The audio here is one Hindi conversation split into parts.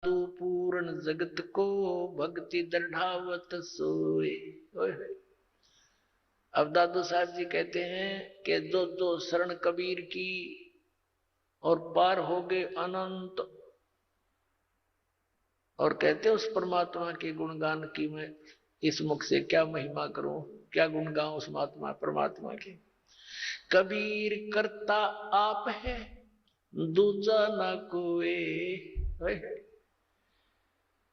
पूर्ण जगत को भक्ति दृढ़ावत सोए। अब दादू साहब जी कहते हैं कि जो जो शरण कबीर की और पार हो गए अनंत, और कहते उस परमात्मा के गुणगान की मैं इस मुख से क्या महिमा करूं, क्या गुण गाऊं उस महात्मा परमात्मा के। कबीर करता आप है दूजा ना कोई,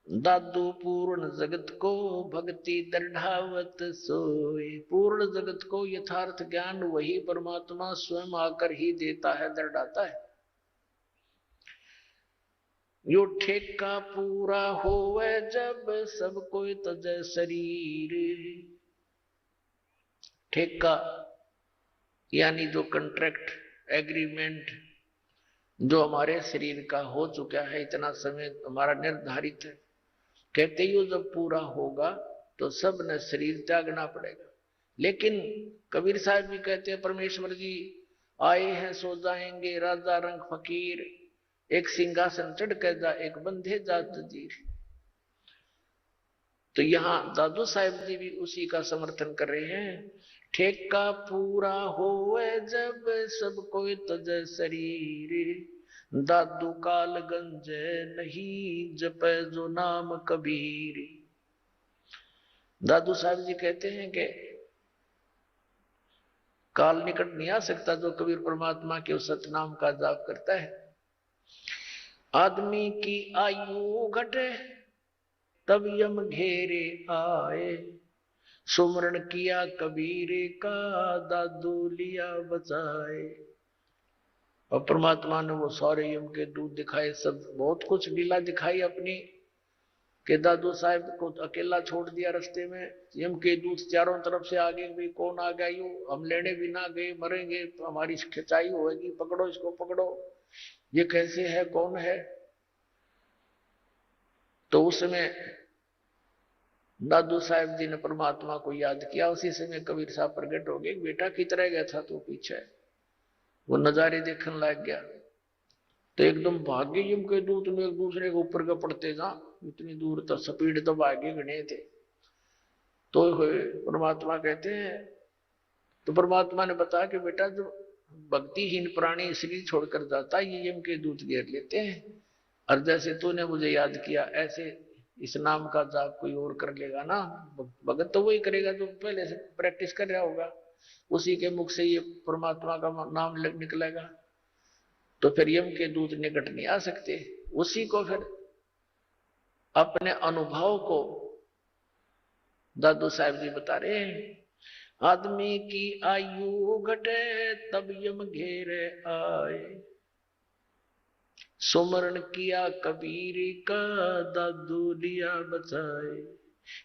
दादू पूर्ण जगत को भक्ति दृढ़ावत सोए। पूर्ण जगत को यथार्थ ज्ञान वही परमात्मा स्वयं आकर ही देता है, दृढ़ाता है। यो ठेका पूरा होवे जब सब कोई तजय शरीर। ठेका यानी जो कंट्रैक्ट एग्रीमेंट जो हमारे शरीर का हो चुका है, इतना समय हमारा निर्धारित है, कहते ही जब पूरा होगा तो सब ने शरीर त्यागना पड़ेगा। लेकिन कबीर साहब भी कहते हैं परमेश्वर जी आए हैं सो जाएंगे, राजा रंग फकीर, एक सिंहासन चढ़ कर जा एक बंधे जात जीर। तो यहां दादू साहब जी भी उसी का समर्थन कर रहे हैं। ठेका पूरा होवे जब सब कोई तजय शरीर, दादू काल गंज नहीं जपे जो नाम कबीर। दादू साहब जी कहते हैं कि काल निकट नहीं आ सकता जो कबीर परमात्मा के उस सतनाम का जाप करता है। आदमी की आयु घटे तब यम घेरे आए, सुमरण किया कबीर का दादू लिया बचाए। और परमात्मा ने वो सारे यम के दूत दिखाए, सब बहुत कुछ लीला दिखाई अपनी, कि दादू साहब को अकेला छोड़ दिया रास्ते में, यम के दूत चारों तरफ से आगे भी कौन आ गया, यू हम लेने भी ना गए, मरेंगे तो हमारी खिंचाई होगी, पकड़ो इसको पकड़ो, ये कैसे है कौन है। तो उस समय दादू साहब जी ने परमात्मा को याद किया, उसी समय कबीर साहब प्रकट हो गए। बेटा कितना गया था तो पीछे वो नजारे देखने लग गया, तो एकदम भाग्य यम के दूत ने एक दूसरे के ऊपर का पड़ते जा, इतनी दूर तक स्पीड तो भाग्य गणे थे। तो परमात्मा कहते हैं, तो परमात्मा ने बताया कि बेटा जो भक्तिहीन प्राणी शरीर छोड़कर जाता है ये यम के दूत घेर लेते हैं, और जैसे तूने मुझे याद किया ऐसे इस नाम का जाप कोई और कर लेगा ना, भगत तो वही करेगा जो पहले से प्रैक्टिस कर रहा होगा, उसी के मुख से ये परमात्मा का नाम निकलेगा, तो फिर यम के दूत निकट नहीं आ सकते। उसी को फिर अपने अनुभव को दादू साहब जी बता रहे हैं। आदमी की आयु घटे तब यम घेरे आए, सुमरण किया कबीर का दादू लिया बचाए।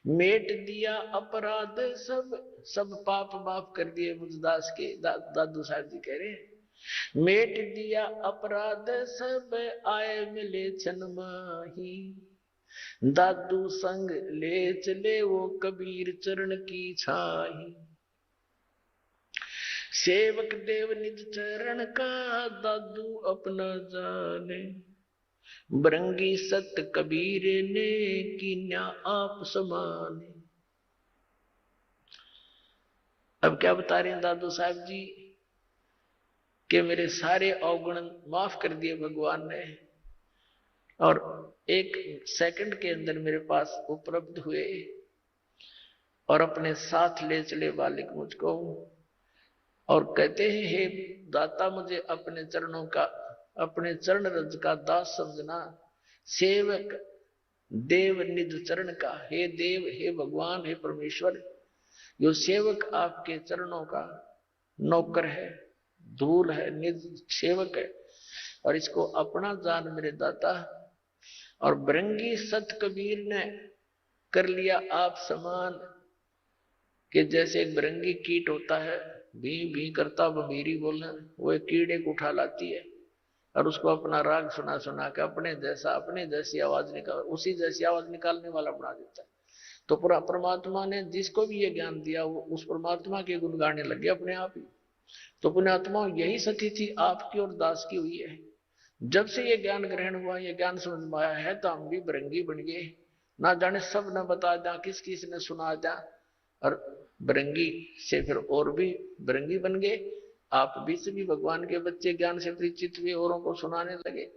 मेट दिया अपराध सब, सब पाप माफ कर दिए मुझदास के, दादू साहब जी कह रहे हैं। मेट दिया अपराध सब आए मिले छन माही, दादू संग ले चले वो कबीर चरण की छाही। सेवक देव निज चरण का दादू अपना जाने, बरंगी सत कबीर ने कीन्या आप समाने। अब क्या बता रहे हैं दादू साहब जी कि मेरे सारे अवगुण माफ कर दिए भगवान ने, और एक सेकंड के अंदर मेरे पास उपलब्ध हुए और अपने साथ ले चले बालिक मुझको, और कहते हैं हे दाता मुझे अपने चरणों का, अपने चरण रज का दास समझना, सेवक देव निज चरण का, हे देव हे भगवान हे परमेश्वर, यो सेवक आपके चरणों का नौकर है, धूल है, निज सेवक है, और इसको अपना जान मेरे दाता। और बरंगी सत कबीर ने कर लिया आप समान, कि जैसे एक बरंगी कीट होता है भी भी करता बमीरी बोलना, वो एक कीड़े को उठा लाती है और उसको अपना राग सुना सुना के अपने जैसा अपने जैसी आवाज निकाल, उसी जैसी आवाज निकालने वाला बना देता है। तो पूरा परमात्मा ने जिसको भी ये ज्ञान दिया वो उस परमात्मा के गुण गाने लगे अपने आप ही। तो पुण्यात्मा यही सती थी आपकी और दास की हुई है। जब से ये ज्ञान ग्रहण हुआ, ये ज्ञान समझ में आया है, तो हम भी बरंगी बन गए। ना जाने सब न बता जा, किस किस ने सुना जा, और बरंगी से फिर और भी बरंगी बन गए। आप भी सभी भगवान के बच्चे ज्ञान से परिचित हुए, औरों को सुनाने लगे।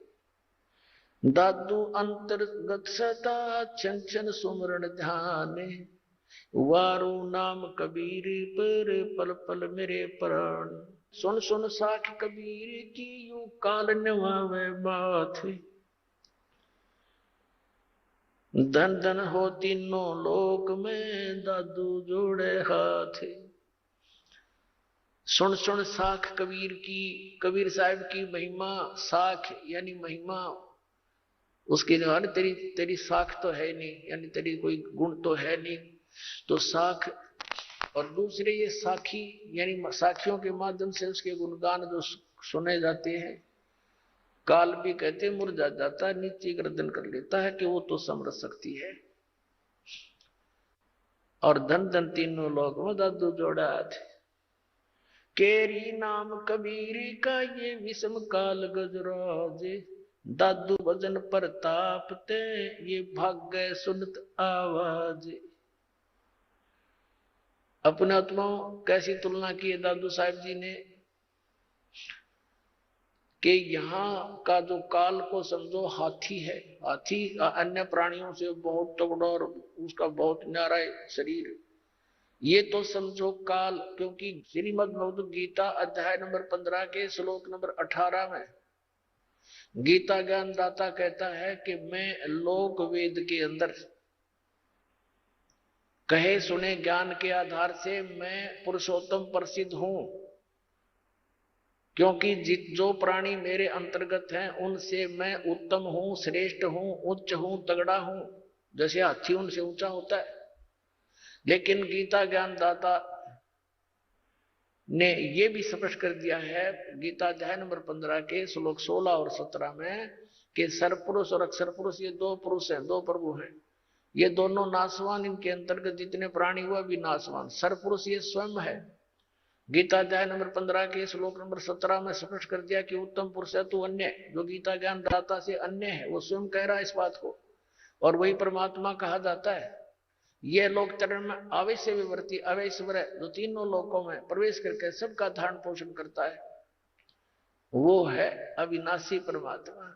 दादू अंतर्गत सता छन छन सुमरण ध्यान, वारू नाम कबीर पर पल पल मेरे प्राण। सुन सुन साख कबीर की यूं काल नवावे बात, धन धन हो तीनों लोक में दादू जोड़े हाथ। सुन सुन साख कबीर की, कबीर साहब की महिमा। साख यानी महिमा, उसकी जो है तेरी तेरी साख तो है नहीं, यानी तेरी कोई गुण तो है नहीं, तो साख। और दूसरे ये साखी, यानी साखियों के माध्यम से उसके गुणगान जो सुने जाते हैं। काल भी कहते मुरझा जाता है, नीचे गर्दन कर लेता है कि वो तो समझ सकती है। और धन धन तीनों लोग में दादू जोड़ा थे। केरी नाम कबीर का ये विषम काल गजराज, दादू भजन प्रताप ते ये भाग्य सुनत आवाज। अपने आत्माओं कैसी तुलना की है दादू साहब जी ने, कि यहाँ का जो काल को समझो हाथी है। हाथी अन्य प्राणियों से बहुत तगड़ा और उसका बहुत न्यारा शरीर, ये तो समझो काल। क्योंकि श्रीमद् भगवद गीता अध्याय नंबर 15 के श्लोक नंबर 18 में गीता ज्ञान दाता कहता है कि मैं लोक वेद के अंदर कहे सुने ज्ञान के आधार से मैं पुरुषोत्तम प्रसिद्ध हूं। क्योंकि जो प्राणी मेरे अंतर्गत हैं उनसे मैं उत्तम हूं, श्रेष्ठ हूं, उच्च हूं, तगड़ा हूं। जैसे हाथी उनसे ऊंचा होता है। लेकिन गीता ज्ञान दाता ने यह भी स्पष्ट कर दिया है गीता अध्याय नंबर 15 के श्लोक 16 और 17 में कि सरपुरुष और अक्षर पुरुष ये दो पुरुष हैं, दो प्रभु हैं। ये दोनों नासवान, इनके अंतर्गत जितने प्राणी हुआ भी नासवान। सरपुरुष ये स्वयं है। गीता अध्याय नंबर 15 के श्लोक नंबर 17 में स्पष्ट कर दिया कि उत्तम पुरुष है तू अन्य, जो गीता ज्ञान दाता से अन्य है, वो स्वयं कह रहा है इस बात को, और वही परमात्मा कहा जाता है। यह लोक चरण में अवश्य विवर्ती अवैश्वर, जो तीनों लोकों में प्रवेश करके सबका धारण पोषण करता है, वो है अविनाशी परमात्मा।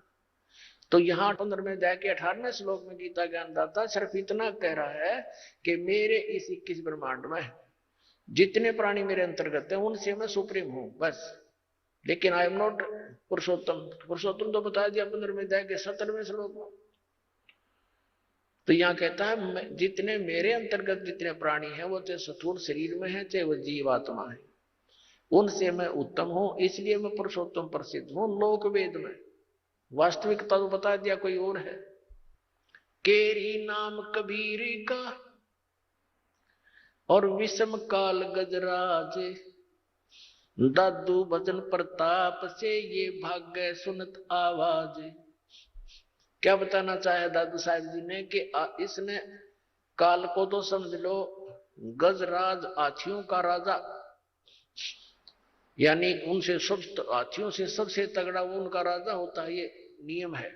तो यहाँ 15वें अध्याय के 18वें श्लोक में गीता ज्ञान दाता सिर्फ इतना कह रहा है कि मेरे इस 21 ब्रह्मांड में जितने प्राणी मेरे अंतर्गत हैं उनसे मैं सुप्रीम हूं, बस। लेकिन आई एम नॉट पुरुषोत्तम। पुरुषोत्तम तो बता दिया 15वें अध्याय के 17वें श्लोक में। तो यहां कहता है जितने मेरे अंतर्गत जितने प्राणी हैं वो चाहे स्थूल शरीर में है, चाहे वो जीवात्मा है, उनसे मैं उत्तम हूं, इसलिए मैं पुरुषोत्तम प्रसिद्ध हूं लोक वेद में। वास्तविकता तो बता दिया कोई और है। केरी नाम कबीर का और विषम काल गजराज, दादू भजन प्रताप से ये भाग्य सुनत आवाज। क्या बताना चाहे दादू साहब जी ने कि इसने काल को तो समझ लो गजराज, हाथियों का राजा, यानी उनसे सब हाथियों से सबसे तगड़ा वो उनका राजा होता है, ये नियम है।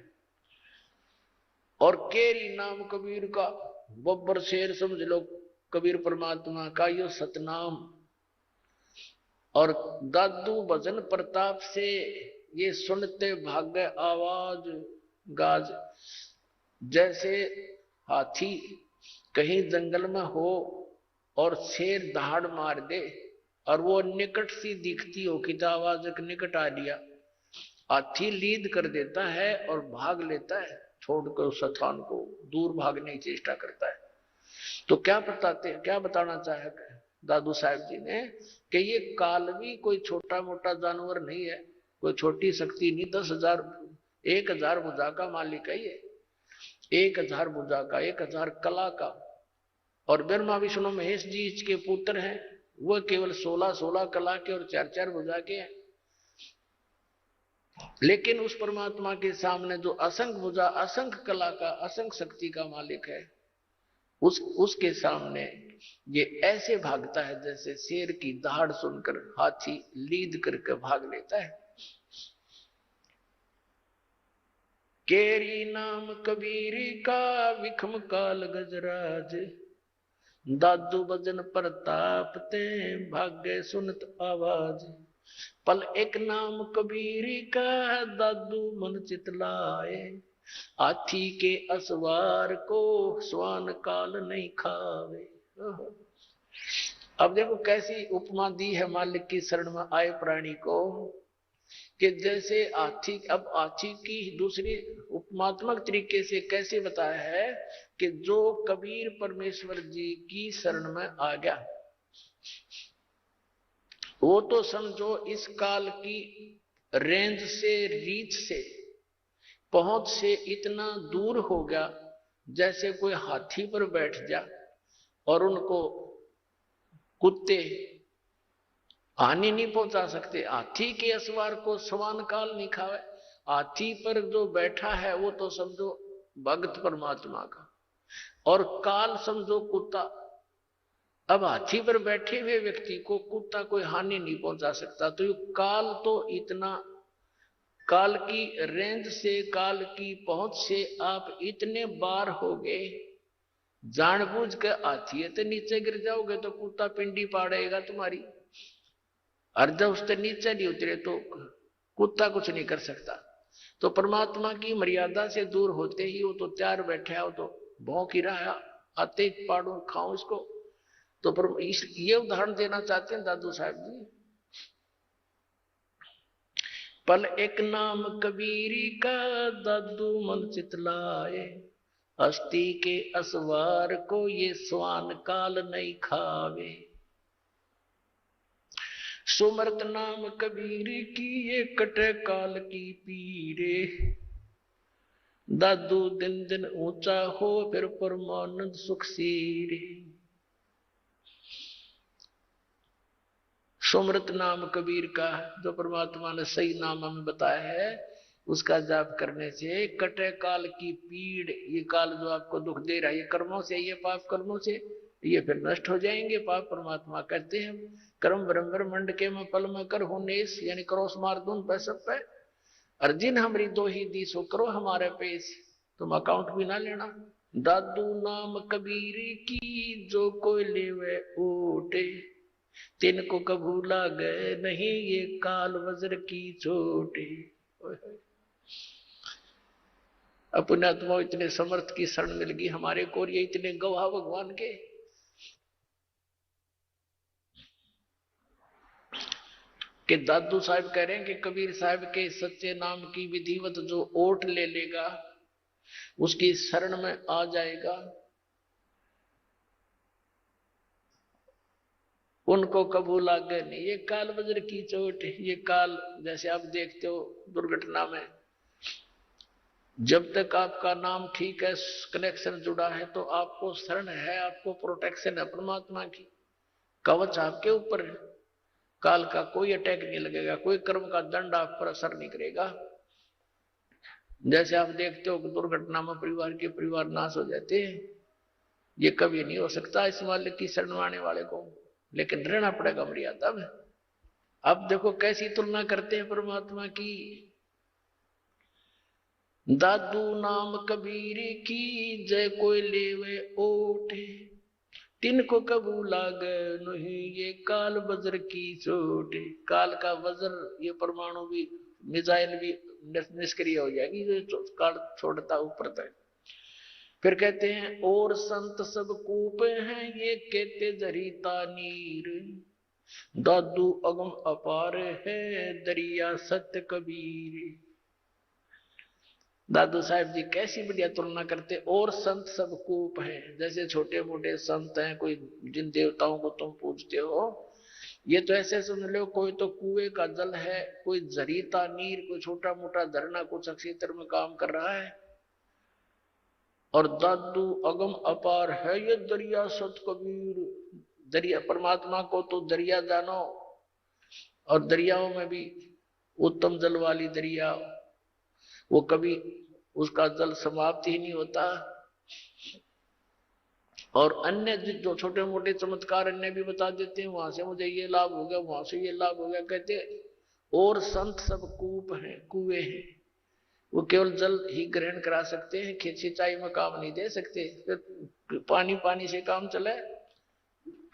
और केरी नाम कबीर का, बब्बर शेर समझ लो कबीर परमात्मा का यो सतनाम। और दादू भजन प्रताप से ये सुनते भाग्य आवाज गाज। जैसे हाथी कहीं जंगल में हो और शेर दहाड़ मार दे और वो निकट सी दिखती हो कि आवाज निकट आ लिया, हाथी लीद कर देता है और भाग लेता है, छोड़कर उस स्थान को दूर भागने की चेष्टा करता है। तो क्या बताना चाहे दादू साहब जी ने कि ये काल भी कोई छोटा मोटा जानवर नहीं है, कोई छोटी शक्ति नहीं। 10,000 भुजा का मालिक है ये, 1000 भुजा का, 1000 कला का। और ब्रह्मा विष्णु महेश जी इसके पुत्र हैं, वो केवल 16 कला के और 4 भुजा के हैं। लेकिन उस परमात्मा के सामने जो असंख्य भुजा, असंख्य कला का, असंख्य शक्ति का मालिक है, उसके सामने ये ऐसे भागता है जैसे शेर की दहाड़ सुनकर हाथी लीद करके भाग लेता है। केरी नाम कबीर का विखम काल गजराज, दादू भजन प्रताप ते भाग्य सुनत आवाज। पल एक नाम कबीर का दादू मन चितलाए, हाथी के असवार को स्वान काल नहीं खावे। अब देखो कैसी उपमा दी है मालिक की शरण में आए प्राणी को, कि जैसे हाथी। अब हाथी की दूसरी उपमात्मक तरीके से कैसे बताया है कि जो कबीर परमेश्वर जी की शरण में आ गया, वो तो समझो इस काल की रेंज से, रीच से, पहुंच से इतना दूर हो गया जैसे कोई हाथी पर बैठ जा और उनको कुत्ते हानि नहीं पहुंचा सकते। हाथी के असवार को समान काल नहीं खावे। हाथी पर जो बैठा है वो तो समझो भक्त परमात्मा का, और काल समझो कुत्ता। अब हाथी पर बैठे हुए व्यक्ति को कुत्ता कोई हानि नहीं पहुंचा सकता। तो ये काल तो इतना, काल की रेंज से, काल की पहुंच से आप इतने बार हो गए, जानबूझ के हाथी तो नीचे गिर जाओगे तो कुत्ता पिंडी पाड़ेगा तुम्हारी, और जब उससे नीचे नहीं उतरे तो कुत्ता कुछ नहीं कर सकता। तो परमात्मा की मर्यादा से दूर होते ही वो तो तैयार बैठा है, वो तो भौंक ही रहा है, आते पाड़ो खाओ इसको। तो ये उदाहरण देना चाहते हैं दादू साहब जी। पल एक नाम कबीरी का दादू मन चितलाए, हस्ती के असवार को ये स्वान काल नहीं खावे। सुमरत नाम कबीर की ये कटे काल की पीरे, दादू दिन दिन ऊंचा हो फिर परमानंद सुख सीरे। सुमरत नाम कबीर का, जो परमात्मा ने सही नाम हमें बताया है, उसका जाप करने से कटे काल की पीड़, ये काल जो आपको दुख दे रहा है, ये कर्मों से, ये पाप कर्मों से, ये फिर नष्ट हो जाएंगे। पाप परमात्मा कहते हैं कर्म ब्रह्म मंड के में पल में कर होनेस, यानी क्रोस मार दूं पैसा पे, अर्जिन हमरी दो ही दी सो करो हमारे पेश, तुम अकाउंट भी ना लेना। दादू नाम कबीर की जो कोई लेवे ओटे, तिनको कभू लागे नहीं ये काल वज्र की चोटे। अपने आत्मा इतने समर्थ की शरण मिल गई हमारे को, ये इतने गवाह भगवान के। कि दादू साहब कह रहे हैं कि कबीर साहब के सच्चे नाम की विधिवत जो ओट ले लेगा, उसकी शरण में आ जाएगा, उनको कबू लागे नहीं ये काल वज्र की चोट। ये काल जैसे आप देखते हो दुर्घटना में, जब तक आपका नाम ठीक है, कनेक्शन जुड़ा है, तो आपको शरण है, आपको प्रोटेक्शन है परमात्मा की, कवच आपके ऊपर है, काल का कोई अटैक नहीं लगेगा, कोई कर्म का दंड आप पर असर नहीं करेगा। जैसे आप देखते हो दुर्घटना में परिवार नाश हो जाते हैं, ये कभी नहीं हो सकता इस मालिक की शरण आने वाले को, लेकिन रहना पड़ेगा मर्यादा में। अब देखो कैसी तुलना करते हैं परमात्मा की। दादू नाम कबीर की जय कोई लेवे ओटे, तिनको कबू लागे नहीं ये काल वज्र की चोट। काल का वज्र, ये परमाणु भी, मिसाइल भी निष्क्रिय हो जाएगी जो काल छोड़ता ऊपर तक। फिर कहते हैं और संत सब कूपे हैं ये कहते जरीता नीर, दादू अगम अपार है दरिया सत्य कबीर। दादू साहब जी कैसी बढ़िया तुलना करते। और संत सब कूप हैं, जैसे छोटे मोटे संत हैं, कोई जिन देवताओं को तुम पूजते हो, ये तो ऐसे समझ लो कोई तो कुएं का जल है, कोई जरीता नीर, कोई छोटा मोटा झरना कुछ क्षेत्र में काम कर रहा है। और दादू अगम अपार है ये दरिया सत कबीर। दरिया परमात्मा को तो दरिया जानो, और दरियाओं में भी उत्तम जल वाली दरिया, वो कभी उसका जल समाप्त ही नहीं होता। और अन्य जो छोटे मोटे चमत्कार अन्य भी बता देते हैं, वहां से मुझे ये लाभ हो गया, वहां से ये लाभ हो गया। कहते और संत सब कूप हैं, कुएं हैं, वो केवल जल ही ग्रहण करा सकते हैं, खेत सिंचाई में काम नहीं दे सकते। फिर पानी पानी से काम चले,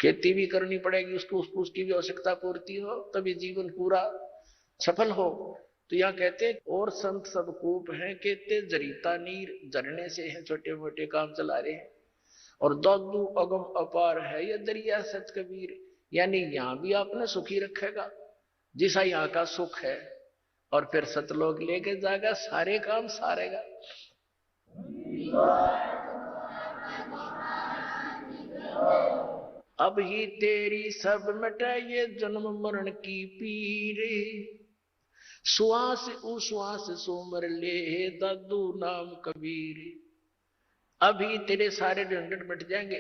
खेती भी करनी पड़ेगी, उसको उसकी भी आवश्यकता पूर्ति हो, तभी जीवन पूरा सफल हो। तो यहाँ कहते और संत सब कूप हैं, कहते जरीता नीर, झरने से हैं छोटे मोटे काम चला रहे हैं। और दादू अगम अपार है ये दरिया सच कबीर, यानी यहाँ भी आपने सुखी रखेगा जैसा यहाँ का सुख है, और फिर सतलोक लेके जाएगा, सारे काम सारेगा। अब ही तेरी सब मिटे ये जन्म मरण की पीर, श्वास उश्वास सोमर ले दादू नाम कबीर। अभी तेरे सारे झंझट मिट जाएंगे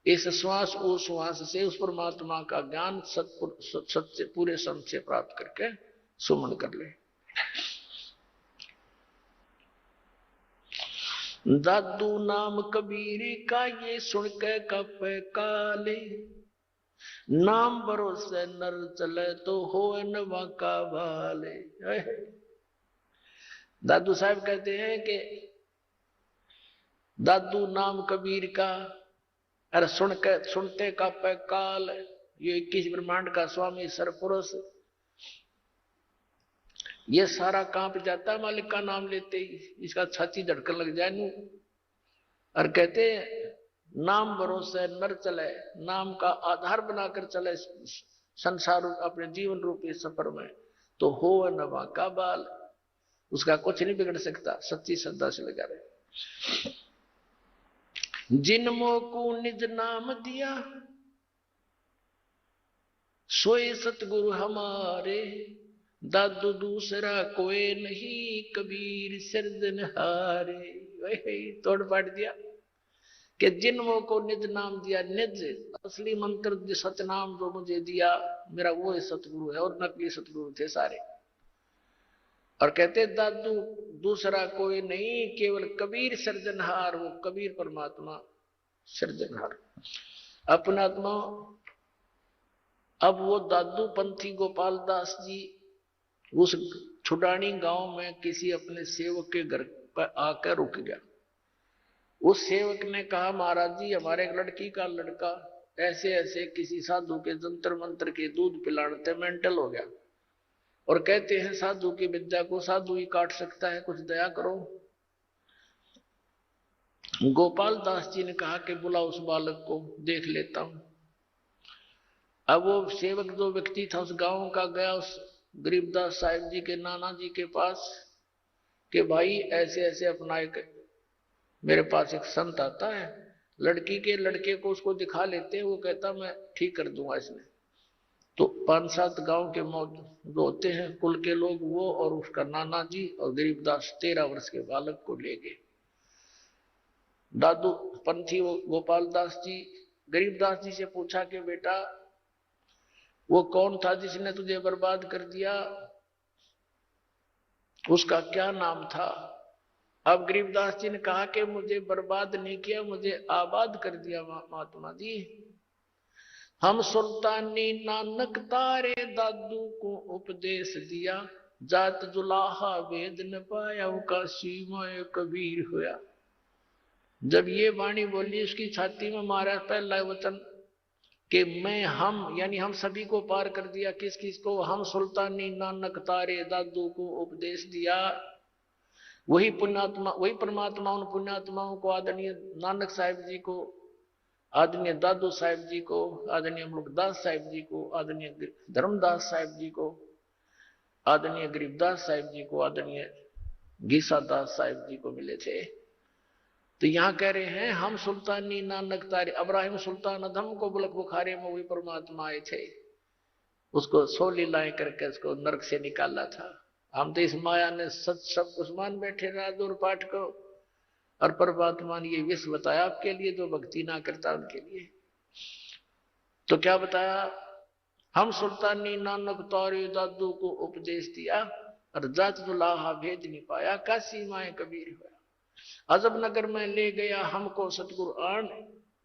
इस श्वास उश्वास से, उस परमात्मा का ज्ञान सत्य पूरे संत से प्राप्त करके सुमन कर ले। दादू नाम कबीर का ये सुन के कप काले, नाम भरोसे नर चले तो हो नवा का वाले। दादू साहब कहते हैं कि दादू नाम कबीर का, अरे सुनते कप काल, ये 21 ब्रह्मांड का स्वामी सरपुरुष, ये सारा कांप जाता है मालिक का नाम लेते ही, इसका छाती धड़कन लग जाए नू। और कहते नाम भरोसे नर चले, नाम का आधार बनाकर चले संसार अपने जीवन रूपी सफर में, तो हो नवा का बाल, उसका कुछ नहीं बिगड़ सकता, सच्ची श्रद्धा से लगा रहे। जिनमो को निज नाम दिया सोए सतगुरु हमारे, दादू दूसरा कोई नहीं कबीर सिरजनहारे। वही तोड़ पाट दिया कि जिनमो को निज नाम दिया, निज असली मंत्र सतनाम जो मुझे दिया मेरा वो सतगुरु है, और नकली सतगुरु थे सारे। और कहते दादू दूसरा कोई नहीं केवल कबीर सृजनहार, वो कबीर परमात्मा सृजनहार अपना आत्मा। अब वो दादू पंथी गोपाल दास जी उस छुडानी गांव में किसी अपने सेवक के घर पर आकर रुक गया। उस सेवक ने कहा महाराज जी हमारे एक लड़की का लड़का ऐसे ऐसे किसी साधु के जंतर मंत्र के दूध पिलाने मेंटल हो गया, और कहते हैं साधु की विद्या को साधु ही काट सकता है, कुछ दया करो। गोपाल दास जी ने कहा कि बुला उस बालक को, देख लेता हूं। अब वो सेवक जो व्यक्ति था उस गांव का गया उस गरीबदास साहिब जी के नाना जी के पास कि भाई ऐसे ऐसे अपना एक मेरे पास एक संत आता है, लड़की के लड़के को उसको दिखा लेते हैं, वो कहता मैं ठीक कर दूंगा इसमें। तो 5-7 गांव के जो होते हैं कुल के लोग, वो और उसका नाना जी और गरीबदास 13 वर्ष के बालक को ले गए। दादू पंथी गोपाल दास जी गरीबदास जी से पूछा कि बेटा वो कौन था जिसने तुझे बर्बाद कर दिया, उसका क्या नाम था? अब गरीबदास जी ने कहा कि मुझे बर्बाद नहीं किया, मुझे आबाद कर दिया महात्मा जी। हम सुल्तानी नानक तारे दादू को उपदेश दिया, जात जुलाहा वेद न पाया उनका सीमा कबीर होया। जब ये वाणी बोली उसकी छाती में मारा पहला वचन कि मैं हम यानी हम सभी को पार कर दिया। किस किस को? हम सुल्तानी नानक तारे दादू को उपदेश दिया। वही पुण्यात्मा वही परमात्मा उन पुण्यात्माओं को, आदरणीय नानक साहिब जी को, आदरणीय दादू साहिब जी को, आदरणीय मुल्कदास साहिब जी को, आदरणीय धर्मदास साहिब जी को, आदरणीय गरीबदास साहिब जी को, आदरणीय गीसा दास साहिब जी को मिले थे। तो यहां कह रहे हैं हम सुल्तानी नानक तारे, अब्राहिम सुल्तान अधम को बुलक बुखारे में वही परमात्मा आए थे, उसको 100 लीलाएं करके उसको नरक से निकाला था। हम तो इस माया ने सच सब कुछ मान बैठे राज और पाठ को, और परमात्मा ने ये विश्व बताया आपके लिए, जो भक्ति ना करता उनके लिए। तो क्या बताया? हम सुल्तानी नानक तारे दादू को उपदेश दिया, और जात दुलाहा भेद नहीं पाया, काशी माए कबीर हुआ। अजब नगर में ले गया हमको सतगुरु आन,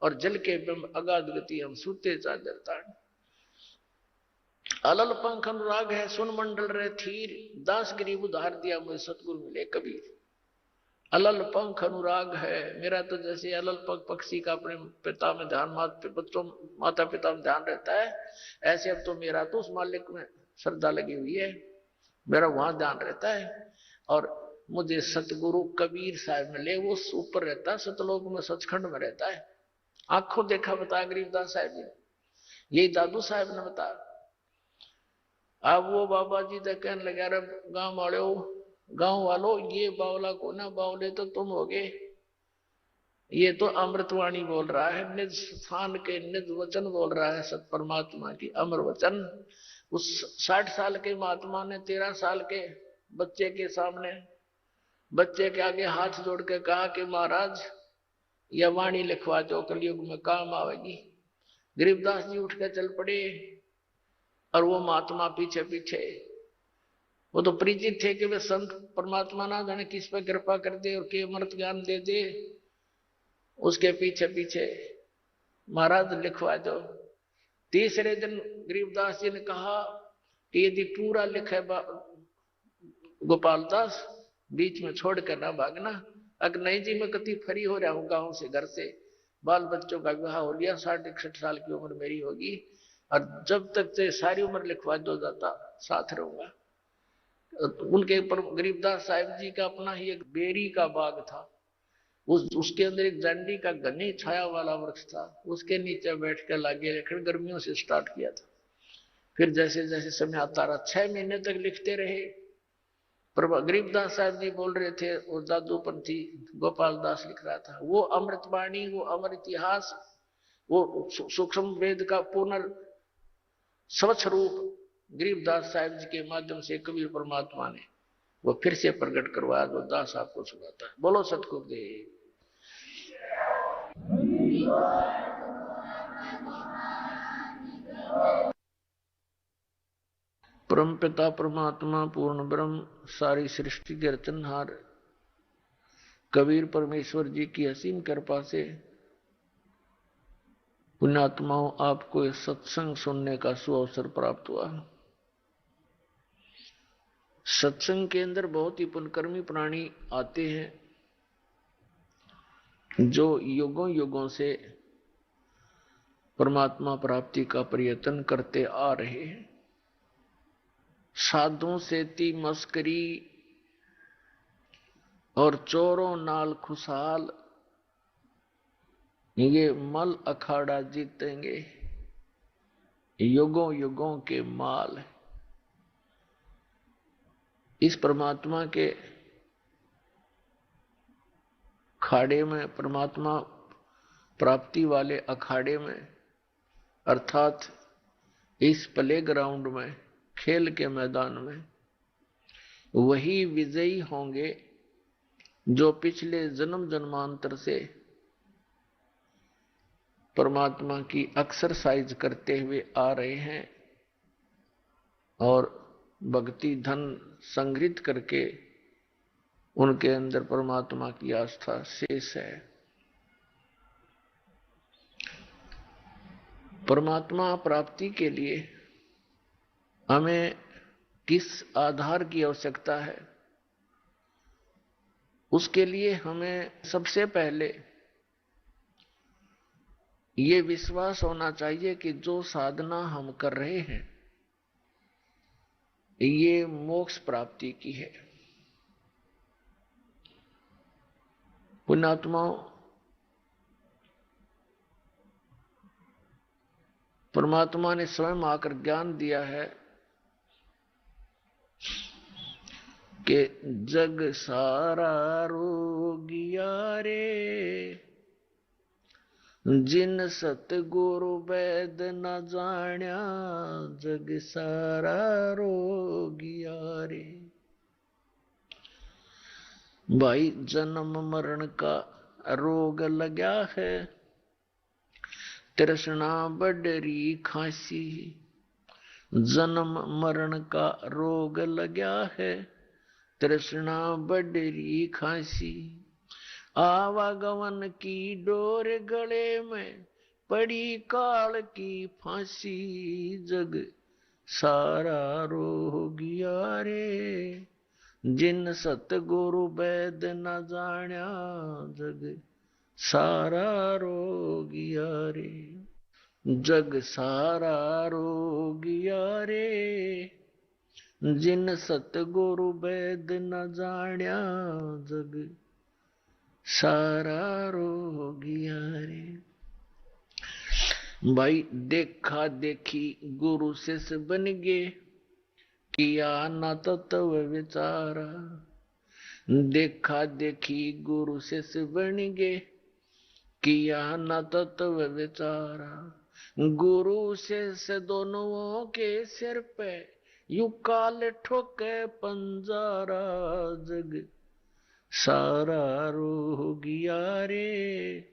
और जल के बिंब अगाध गति हम सूते चादर तान। अलल पंख अनुराग है सुन मंडल रे थीर, दास गरीब उधार दिया मुझे सतगुरु मिले कबीर। अलल पंख अनुराग है, मेरा तो जैसे अलल पंख पक्षी का अपने पिता में ध्यान, माता पिता में ध्यान रहता है, ऐसे अब तो मेरा तो उस मालिक में श्रद्धा लगी हुई है, मेरा वहां ध्यान रहता है। और मुझे सतगुरु कबीर साहब मिले, वो ऊपर रहता है सतलोक में, सचखंड में रहता है। आंखों देखा बता गरीबदास साहब जी, यही दादू साहब ने बताया। अब वो बाबा जी तो कहने लगे, गांव वालों ये बावला को ना, बावले तो तुम होगे, ये तो अमृतवाणी बोल रहा है, निज स्थान के निज वचन बोल रहा है, सत परमात्मा की अमर वचन। उस 60 साल के महात्मा ने 13 साल के बच्चे के सामने, बच्चे के आगे हाथ जोड़ के कहा कि महाराज यह वाणी लिखवा जो कलयुग में काम आवेगी। गरीबदास जी उठ के चल पड़े और वो महात्मा पीछे पीछे। वो तो परिचित थे कि वे संत परमात्मा ना जाने किस पे कृपा कर दे और के अमृत ज्ञान दे दे, उसके पीछे पीछे महाराज लिखवा दो। तीसरे दिन गरीबदास जी ने कहा कि यदि पूरा लिखे गोपाल दास, बीच में छोड़ कर ना भागना। अगर नहीं जी मैं कति फ्री हो रहा हूँ गांव से, घर से, बाल बच्चों का विवाह हो लिया, 60-61 साल की उम्र मेरी होगी, और जब तक से सारी उम्र लिखवा दो जाता साथ रहूंगा। उनके ऊपर गरीबदास साहिब जी का अपना ही एक बेरी का बाग था, उसके अंदर एक जंडी का घनी छाया वाला वृक्ष था, उसके नीचे बैठ कर लागे लेखन गर्मियों से स्टार्ट किया था। फिर जैसे जैसे समय आता रहा, 6 महीने तक लिखते रहे। पर गरीबदास साहब जी बोल रहे थे और दादूपंथी गोपाल दास लिख रहा था। वो अमृतवाणी, वो अमर इतिहास, वो सूक्ष्म वेद का पूर्ण स्वच्छ रूप गरीबदास साहब जी के माध्यम से कबीर परमात्मा ने वो फिर से प्रकट करवाया, जो दास आपको सुनाता है। बोलो सतगुरुदेव। परम पिता परमात्मा पूर्ण ब्रह्म, सारी सृष्टि के रचनहार कबीर परमेश्वर जी की असीम कृपा से पुण्यात्माओं आपको इस सत्संग सुनने का सुअवसर प्राप्त हुआ। सत्संग के अंदर बहुत ही पुण्यकर्मी प्राणी आते हैं, जो युगों युगों से परमात्मा प्राप्ति का प्रयत्न करते आ रहे हैं। साधुओं से ती मस्करी और चोरों नाल खुशहाल, ये मल अखाड़ा जीतेंगे, युगों युगों के माल। इस परमात्मा के खाड़े में, परमात्मा प्राप्ति वाले अखाड़े में, अर्थात इस प्ले ग्राउंड में, खेल के मैदान में, वही विजयी होंगे जो पिछले जन्म जन्मांतर से परमात्मा की एक्सरसाइज करते हुए आ रहे हैं और भक्ति धन संग्रहित करके उनके अंदर परमात्मा की आस्था शेष है। परमात्मा प्राप्ति के लिए हमें किस आधार की आवश्यकता है? उसके लिए हमें सबसे पहले ये विश्वास होना चाहिए कि जो साधना हम कर रहे हैं ये मोक्ष प्राप्ति की है। पुण्यात्माओं, परमात्मा ने स्वयं आकर ज्ञान दिया है कि जग सारा रोगिया रे, जिन सतगुरु वैद न जाण्या, जग सारा रोगिया रे। भाई जन्म मरण का रोग लगा है, तृष्णा बडरी खांसी। जन्म मरण का रोग लगा है, तृष्णा बडरी खांसी। आवागमन की डोर गले में, पड़ी काल की फांसी। जग सारा रोगिया रे। जिन सतगुरु वैद न जाण्या जग सारा रोगिया रे। जग सारा रोगिया रे। जिन सतगुरु वैद न जाण्या जग सारा रोगिया रे। भाई देखा देखी गुरु शिष्य बन गे, किया न तत्व विचारा। देखा देखी गुरु शिष्य बन गे, किया न तत्व विचारा। गुरु शिष्य दोनों के सिर पे यू काल ठोके पंजारा। जग सारा रोगिया रे।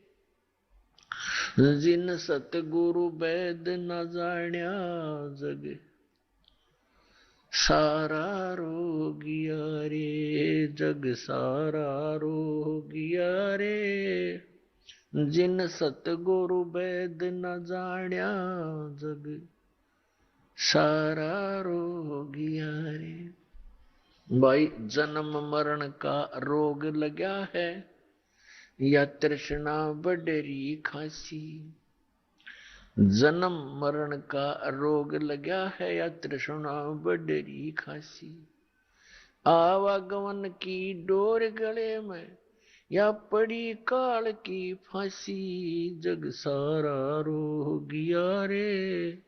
जिन सतगुरु वैद न जाण्या जग सारा रोगिया रे। जग सारा रोगिया रे। जिन सतगुरु वैद न जाण्या जग सारा रोगिया रे। भाई जन्म मरण का रोग लगा है, या तृष्णा बडरी खांसी। जन्म मरण का रोग लगा है, या तृष्णा बडरी खांसी। आवागमन की डोर गले में, या पड़ी काल की फांसी। जग सारा रोगिया रे।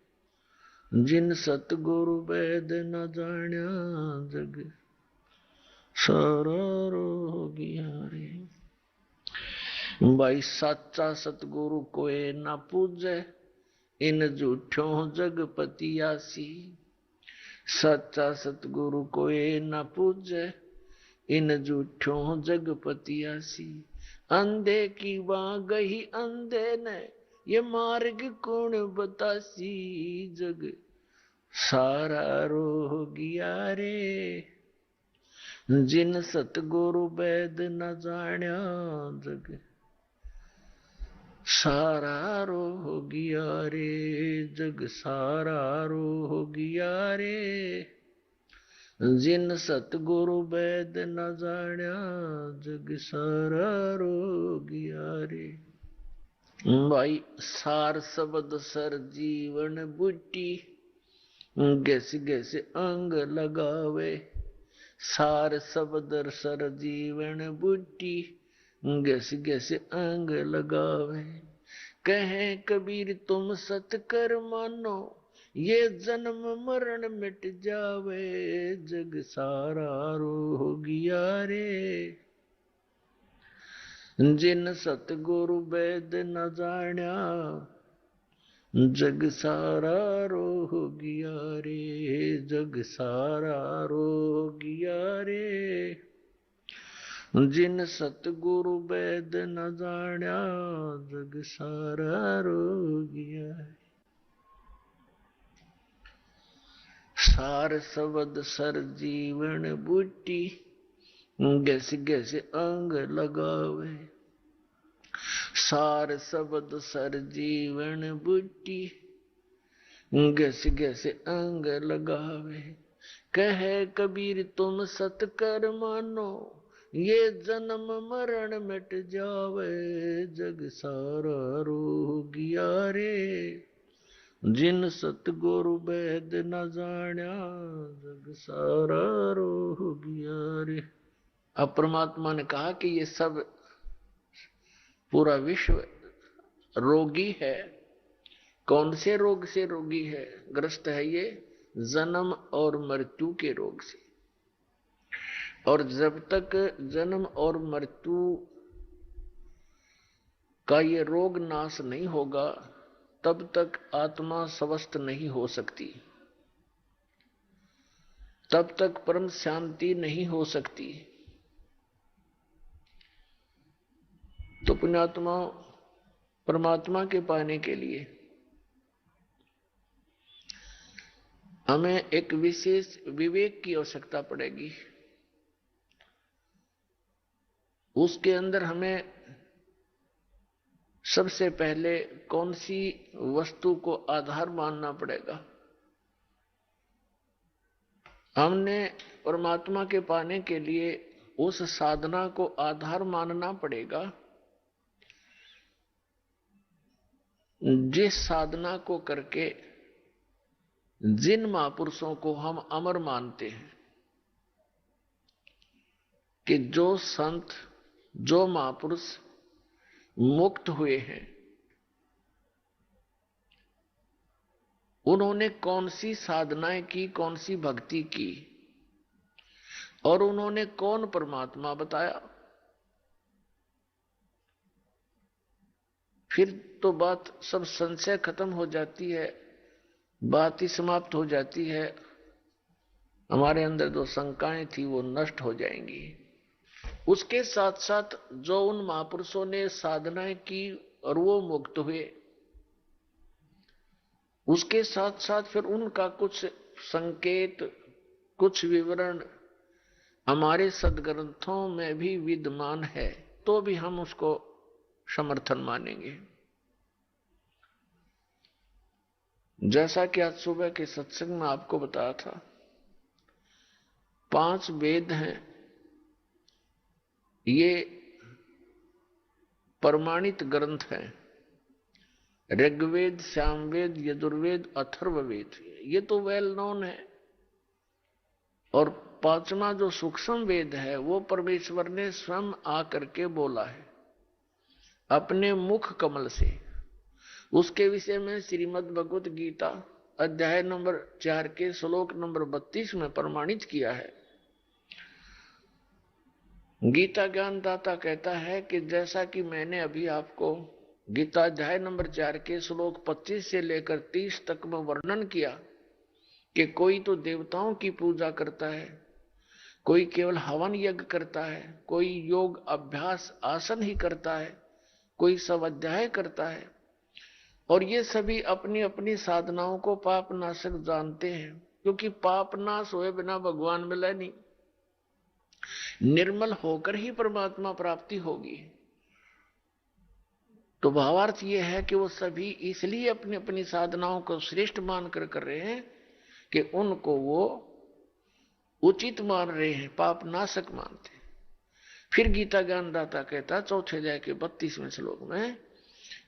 जिन सतगुरु वैद न जाण्या जग सारा रोगिया रे। भाई साचा सतगुरु कोई ना पूजे, इन झूठों जगपति आसी। सच्चा सतगुरु कोई ना पूजे, इन झूठों जगपति आसी। अंधे की वहां गई अंधे ने, ये मार्ग कौन बतासी। जग सारा रोगिया रे। जिन सतगुरु वैद न जाण्या जग सारा रोगिया रे। जग सारा रोगिया रे। जिन सतगुरु वैद न जाण्या जग सारा रोगिया रे। भाई सार शब्द सर जीवन बूटी, गैस गैस अंग लगावे। सार शब्द सर जीवन बूटी, गैस गैस अंग लगावे। कहे कबीर तुम सत कर मानो, ये जन्म मरण मिट जावे। जग सारा रोगिया रे। जिन सतगुरु वैद न जाण्या जग सारा रोगिया रे। जग सारा रोगिया रे। जिन सतगुरु वैद न जाण्या जग सारा रोगिया। सार शब्द सर जीवन बूटी, गैस गैस अंग लगावे। सार शब्द सर जीवन बूटी, गैस गैस अंग लगावे। कहे कबीर तुम सत कर मानो, ये जन्म मरण मिट जावे। जग सारा रोगिया रे। जिन सतगुरु वैद न जाण्या जग सारा रोगिया रे। अब परमात्मा ने कहा कि ये सब पूरा विश्व रोगी है। कौन से रोग से रोगी है, ग्रस्त है? ये जन्म और मृत्यु के रोग से। और जब तक जन्म और मृत्यु का ये रोग नाश नहीं होगा, तब तक आत्मा स्वस्थ नहीं हो सकती, तब तक परम शांति नहीं हो सकती। तो पुण्यात्मा परमात्मा के पाने के लिए हमें एक विशेष विवेक की आवश्यकता पड़ेगी। उसके अंदर हमें सबसे पहले कौन सी वस्तु को आधार मानना पड़ेगा? हमने परमात्मा के पाने के लिए उस साधना को आधार मानना पड़ेगा जिस साधना को करके जिन महापुरुषों को हम अमर मानते हैं, कि जो संत, जो महापुरुष मुक्त हुए हैं, उन्होंने कौन सी साधनाएं की, कौन सी भक्ति की, और उन्होंने कौन परमात्मा बताया। फिर तो बात सब संशय खत्म हो जाती है, बात ही समाप्त हो जाती है। हमारे अंदर जो शंकाएं थी वो नष्ट हो जाएंगी। उसके साथ साथ जो उन महापुरुषों ने साधनाएं की और वो मुक्त हुए, उसके साथ साथ फिर उनका कुछ संकेत, कुछ विवरण हमारे सदग्रंथों में भी विद्यमान है, तो भी हम उसको समर्थन मानेंगे। जैसा कि आज सुबह के सत्संग में आपको बताया था, 5 वेद हैं, ये प्रमाणित ग्रंथ हैं। ऋग्वेद, सामवेद, यजुर्वेद, अथर्ववेद, ये तो वेल नोन है। और 5वां जो सूक्ष्म वेद है वो परमेश्वर ने स्वयं आकर के बोला है अपने मुख कमल से। उसके विषय में श्रीमद् भगवत गीता अध्याय नंबर 4 के श्लोक नंबर 32 में प्रमाणित किया है। गीता ज्ञानदाता कहता है कि जैसा कि मैंने अभी आपको गीता अध्याय नंबर 4 के श्लोक 25 से लेकर 30 तक में वर्णन किया कि कोई तो देवताओं की पूजा करता है, कोई केवल हवन यज्ञ करता है, कोई योग अभ्यास आसन ही करता है, कोई स्वाध्याय करता है, और ये सभी अपनी अपनी साधनाओं को पाप नाशक जानते हैं, क्योंकि पाप नाश हुए बिना भगवान मिले नहीं। निर्मल होकर ही परमात्मा प्राप्ति होगी। तो भावार्थ यह है कि वो सभी इसलिए अपनी अपनी साधनाओं को श्रेष्ठ मानकर कर रहे हैं कि उनको वो उचित मान रहे हैं, पाप नाशक मानते हैं। फिर गीता ज्ञानदाता कहता 4थे अध्याय के 32वें श्लोक में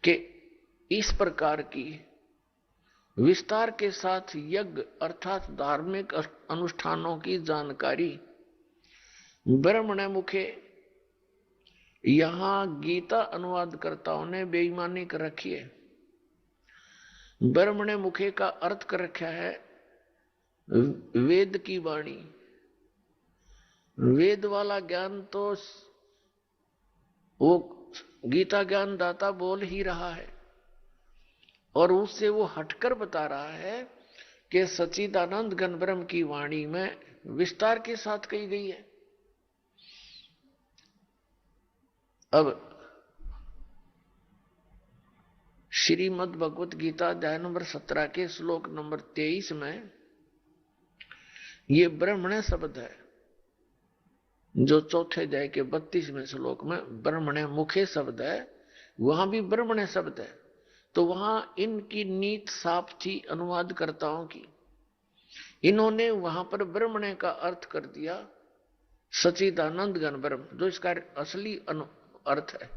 कि इस प्रकार की विस्तार के साथ यज्ञ अर्थात धार्मिक अनुष्ठानों की जानकारी ब्रह्मण मुखे, यहां गीता अनुवादकर्ताओं ने बेईमानी कर रखी है। ब्रह्मण मुखे का अर्थ कर रखा है वेद की वाणी। वेद वाला ज्ञान तो वो गीता ज्ञान दाता बोल ही रहा है, और उससे वो हटकर बता रहा है कि सच्चिदानंद घन ब्रह्म की वाणी में विस्तार के साथ कही गई है। अब श्रीमद् भगवत गीता अध्याय नंबर 17 के श्लोक नंबर 23 में ये ब्रह्मण्य शब्द है, जो 4थे अध्याय के 32वें श्लोक में ब्रह्मण्य मुखे शब्द है, वहां भी ब्रह्मण्य शब्द है। तो वहां इनकी नीत साफ थी अनुवादकर्ताओं की। इन्होंने वहां पर ब्रह्मण्य का अर्थ कर दिया सच्चिदानंद घन ब्रह्म, जो इसका असली अर्थ है।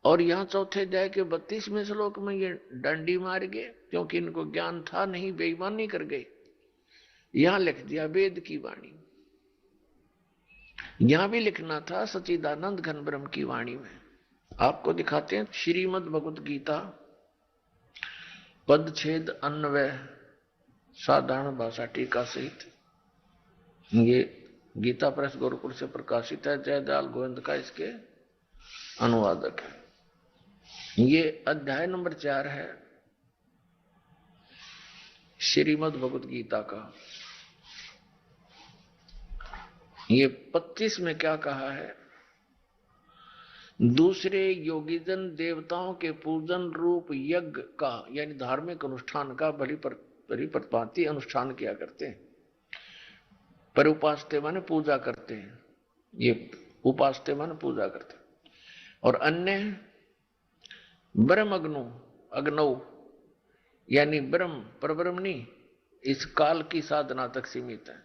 और यहां 4थे अध्याय के 32वें श्लोक में ये डंडी मार गए, क्योंकि इनको ज्ञान था नहीं, बेईमानी कर गए। यहां लिख दिया वेद की वाणी। यहां भी लिखना था सच्चिदानंद घन ब्रह्म की वाणी में। आपको दिखाते हैं श्रीमद् भगवत गीता पदछेद अन्वय साधारण भाषा टीका सहित। ये गीता प्रेस गोरखपुर से प्रकाशित है, जयदयाल गोविंद का इसके अनुवादक है। ये अध्याय नंबर 4 है श्रीमद् भगवत गीता का। ये 25 में क्या कहा है? दूसरे योगीजन देवताओं के पूजन रूप यज्ञ का, यानी धार्मिक अनुष्ठान का परिपथपाती अनुष्ठान किया करते हैं। पर उपासते माने पूजा करते हैं, ये उपासते माने पूजा करते हैं। और अन्य ब्रह्म अग्नौ, यानी ब्रह्म परब्रह्म नहीं, इस काल की साधना तक सीमित है।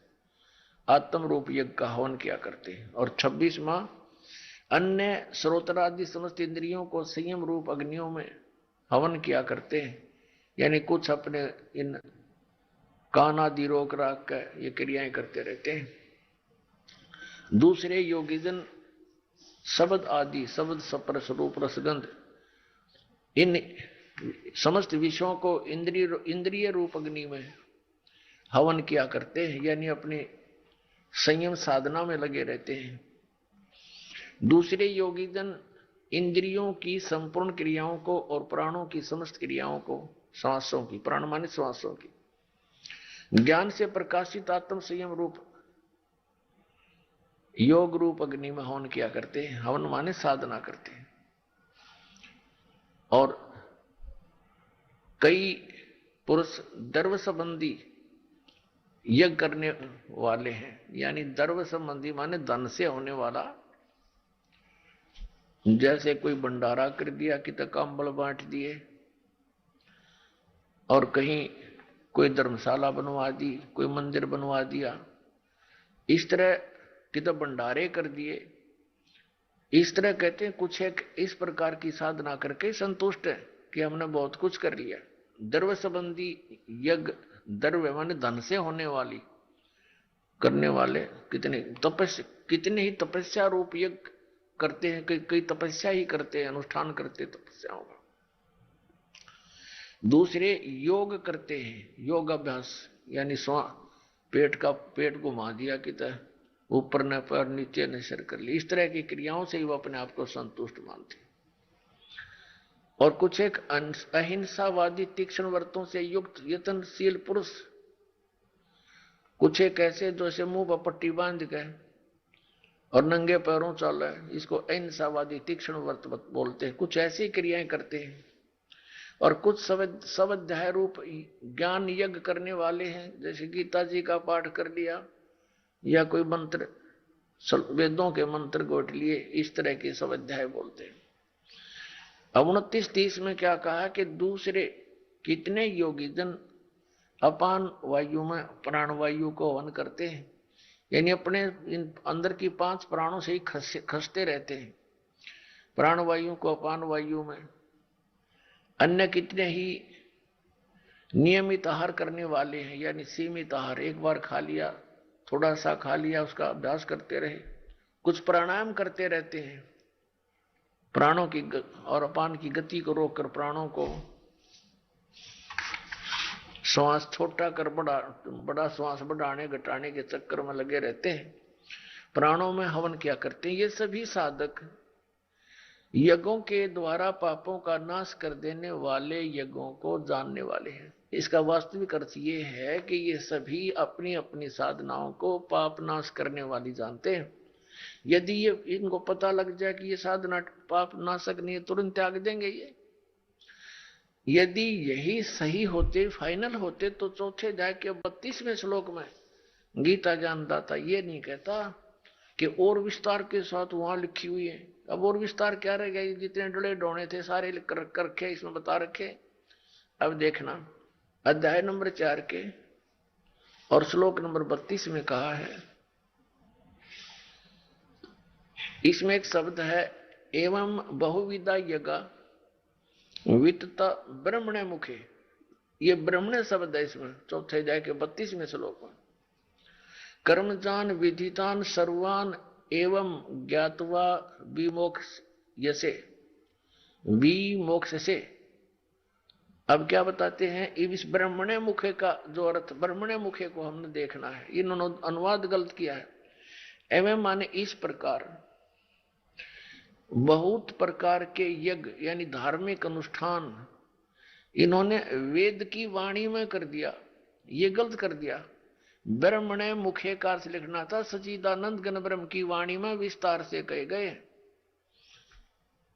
आत्म रूप यज्ञ का हवन किया करते हैं। और 26वां अन्य श्रोत्रादि समस्त इंद्रियों को संयम रूप अग्नियों में हवन किया करते हैं, यानी कुछ अपने इन कान आदि रोक राख कर ये क्रियाएं करते रहते हैं। दूसरे योगीजन शब्द आदि, शब्द स्पर्श रूप रसगंध, इन समस्त विषयों को इंद्रिय रूप अग्नि में हवन किया करते हैं, यानी अपनी संयम साधना में लगे रहते हैं। दूसरे योगीजन इंद्रियों की संपूर्ण क्रियाओं को और प्राणों की समस्त क्रियाओं को, श्वासों की, प्राण माने श्वासों की, ज्ञान से प्रकाशित आत्म संयम रूप योग रूप अग्नि में हवन किया करते हैं। हवन माने साधना करते हैं। और कई पुरुष द्रव्य संबंधी यज्ञ करने वाले हैं, यानी द्रव्य संबंधी माने धन से होने वाला, जैसे कोई भंडारा कर दिया कि तक कंबल बांट दिए, और कहीं कोई धर्मशाला बनवा दी, कोई मंदिर बनवा दिया, इस तरह कि तो भंडारे कर दिए। इस तरह कहते हैं कुछ एक इस प्रकार की साधना करके संतुष्ट है कि हमने बहुत कुछ कर लिया। द्रव्य संबंधी यज्ञ, द्रव्य माने धन से होने वाली करने वाले कितने ही तपस्या रूप यज्ञ करते हैं, कई तपस्या ही करते हैं, अनुष्ठान करते तपस्याओं का। दूसरे योग करते हैं, योग अभ्यास, यानी पेट घुमा दिया कि ऊपर न पर नीचे न सिर कर ली, इस तरह की क्रियाओं से ही वो अपने आप को संतुष्ट मानते। और कुछ एक अहिंसावादी तीक्ष्ण व्रतों से युक्त यत्नशील पुरुष, कुछ एक ऐसे जैसे मुंह पर पट्टी बांध गए और नंगे पैरों चल रहे, इसको अहिंसावादी तीक्ष्ण व्रत बोलते हैं। कुछ ऐसी क्रियाएं करते हैं। और कुछ स्वाध्याय रूप ज्ञान यज्ञ करने वाले हैं, जैसे गीता जी का पाठ कर लिया या कोई मंत्र, वेदों के मंत्र गोट लिए, इस तरह के स्वाध्याय बोलते हैं। अब 29-30 में क्या कहा कि दूसरे कितने योगी जन अपान वायु में प्राण वायु को हवन करते हैं, यानी अपने अंदर की 5 प्राणों से ही खसते रहते हैं, प्राण वायु को अपान वायु में। अन्य कितने ही नियमित आहार करने वाले हैं, यानी सीमित आहार, एक बार खा लिया, थोड़ा सा खा लिया, उसका अभ्यास करते रहे। कुछ प्राणायाम करते रहते हैं, प्राणों की और अपान की गति को रोककर प्राणों को श्वास छोटा कर बड़ा श्वास बढ़ाने घटाने के चक्कर में लगे रहते हैं, प्राणों में हवन किया करते हैं। ये सभी साधक यज्ञों के द्वारा पापों का नाश कर देने वाले यज्ञों को जानने वाले हैं। इसका वास्तविक अर्थ ये है कि ये सभी अपनी अपनी साधनाओं को पाप नाश करने वाली जानते हैं। यदि ये इनको पता लग जाए कि ये साधना पाप नाशक नहीं है, तुरंत त्याग देंगे ये। यदि यही सही होते, फाइनल होते, तो चौथे अध्याय के 32वें श्लोक में गीता ज्ञानदाता ये नहीं कहता कि और विस्तार के साथ वहां लिखी हुई है। अब और विस्तार क्या रह गया, जितने डले डोने थे सारे लिख कर रखे, इसमें बता रखे। अब देखना अध्याय नंबर 4 के और श्लोक नंबर 32 में कहा है, इसमें एक शब्द है एवं बहुविधा यज्ञ वित्तता ब्रह्मणे मुखे। ये ब्रह्मणे शब्द है इसमें, चौथे अध्याय के 32वें श्लोक में। कर्मजान विधितान सर्वान एवं ज्ञातवा विमोक्ष से। अब क्या बताते हैं, इस ब्रह्मणे मुखे का जो अर्थ, ब्रह्मणे मुखे को हमने देखना है, इन्होंने अनुवाद गलत किया है। एवं माने इस प्रकार, बहुत प्रकार के यज्ञ यानी धार्मिक अनुष्ठान इन्होंने वेद की वाणी में कर दिया, ये गलत कर दिया। ब्रह्मणे मुखे का अर्थ लिखना था सच्चिदानंद घन ब्रह्म की वाणी में विस्तार से कहे गए।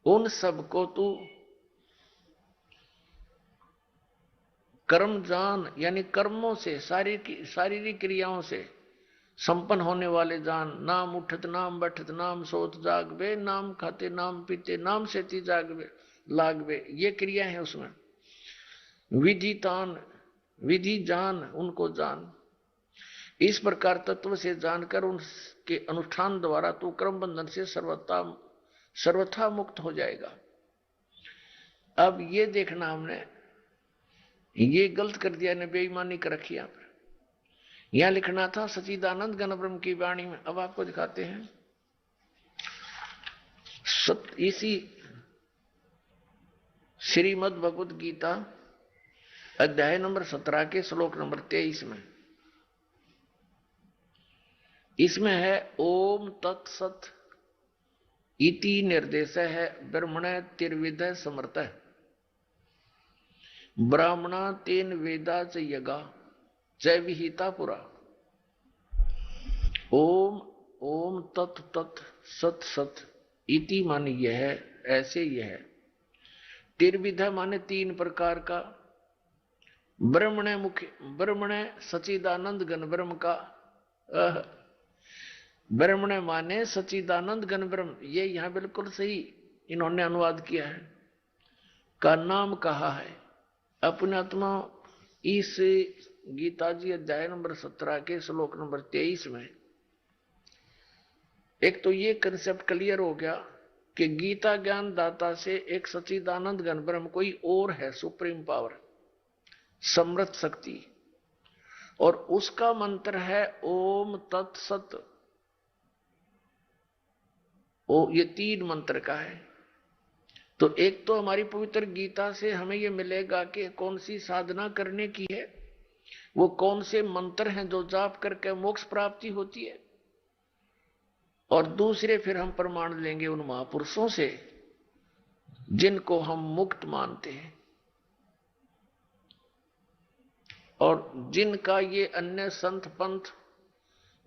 उन सब को तू कर्म जान, यानी कर्मों से, शारीरिक क्रियाओं से संपन्न होने वाले जान। नाम उठत नाम बैठत नाम सोत जागवे, नाम खाते नाम पीते नाम सेती जागवे लागवे, ये क्रिया है उसमें। विधितान विधि जान उनको जान। इस प्रकार तत्व से जानकर उनके अनुष्ठान द्वारा तू कर्म बंधन से सर्वथा मुक्त हो जाएगा। अब ये देखना, हमने ये गलत कर दिया ने, बेईमानी कर रखी यहां पर। यहां लिखना था सच्चिदानंद घन ब्रह्म की वाणी में। अब आपको दिखाते हैं इसी श्रीमद् भगवद गीता अध्याय नंबर 17 के श्लोक नंबर 23 में, इसमें है ओम तत्सत इति निर्देश है ब्रह्मण तिर्विद समर्थ ब्राह्मणा तेन वेदा च यगा च विहिता पुरा। ओम ओम तत् तत् सत सत इति माने यह है, ऐसे यह है। तिर्विध माने तीन प्रकार का, ब्रह्मण मुख्य ब्रह्मण सच्चिदानंद घन ब्रह्म का, ब्रह्मण माने सच्चिदानंद घन ब्रह्म, ये यहां बिल्कुल सही इन्होंने अनुवाद किया है, का नाम कहा है। अपने आत्मा इस गीता जी अध्याय नंबर 17 के श्लोक नंबर 23 में एक तो ये कंसेप्ट क्लियर हो गया कि गीता ज्ञान दाता से एक सच्चिदानंद घन ब्रह्म कोई और है, सुप्रीम पावर, समर्थ शक्ति, और उसका मंत्र है ओम तत्सत। ये तीन मंत्र का है। तो एक तो हमारी पवित्र गीता से हमें ये मिलेगा कि कौन सी साधना करने की है, वो कौन से मंत्र हैं जो जाप करके मोक्ष प्राप्ति होती है, और दूसरे फिर हम प्रमाण लेंगे उन महापुरुषों से जिनको हम मुक्त मानते हैं और जिनका ये अन्य संत पंथ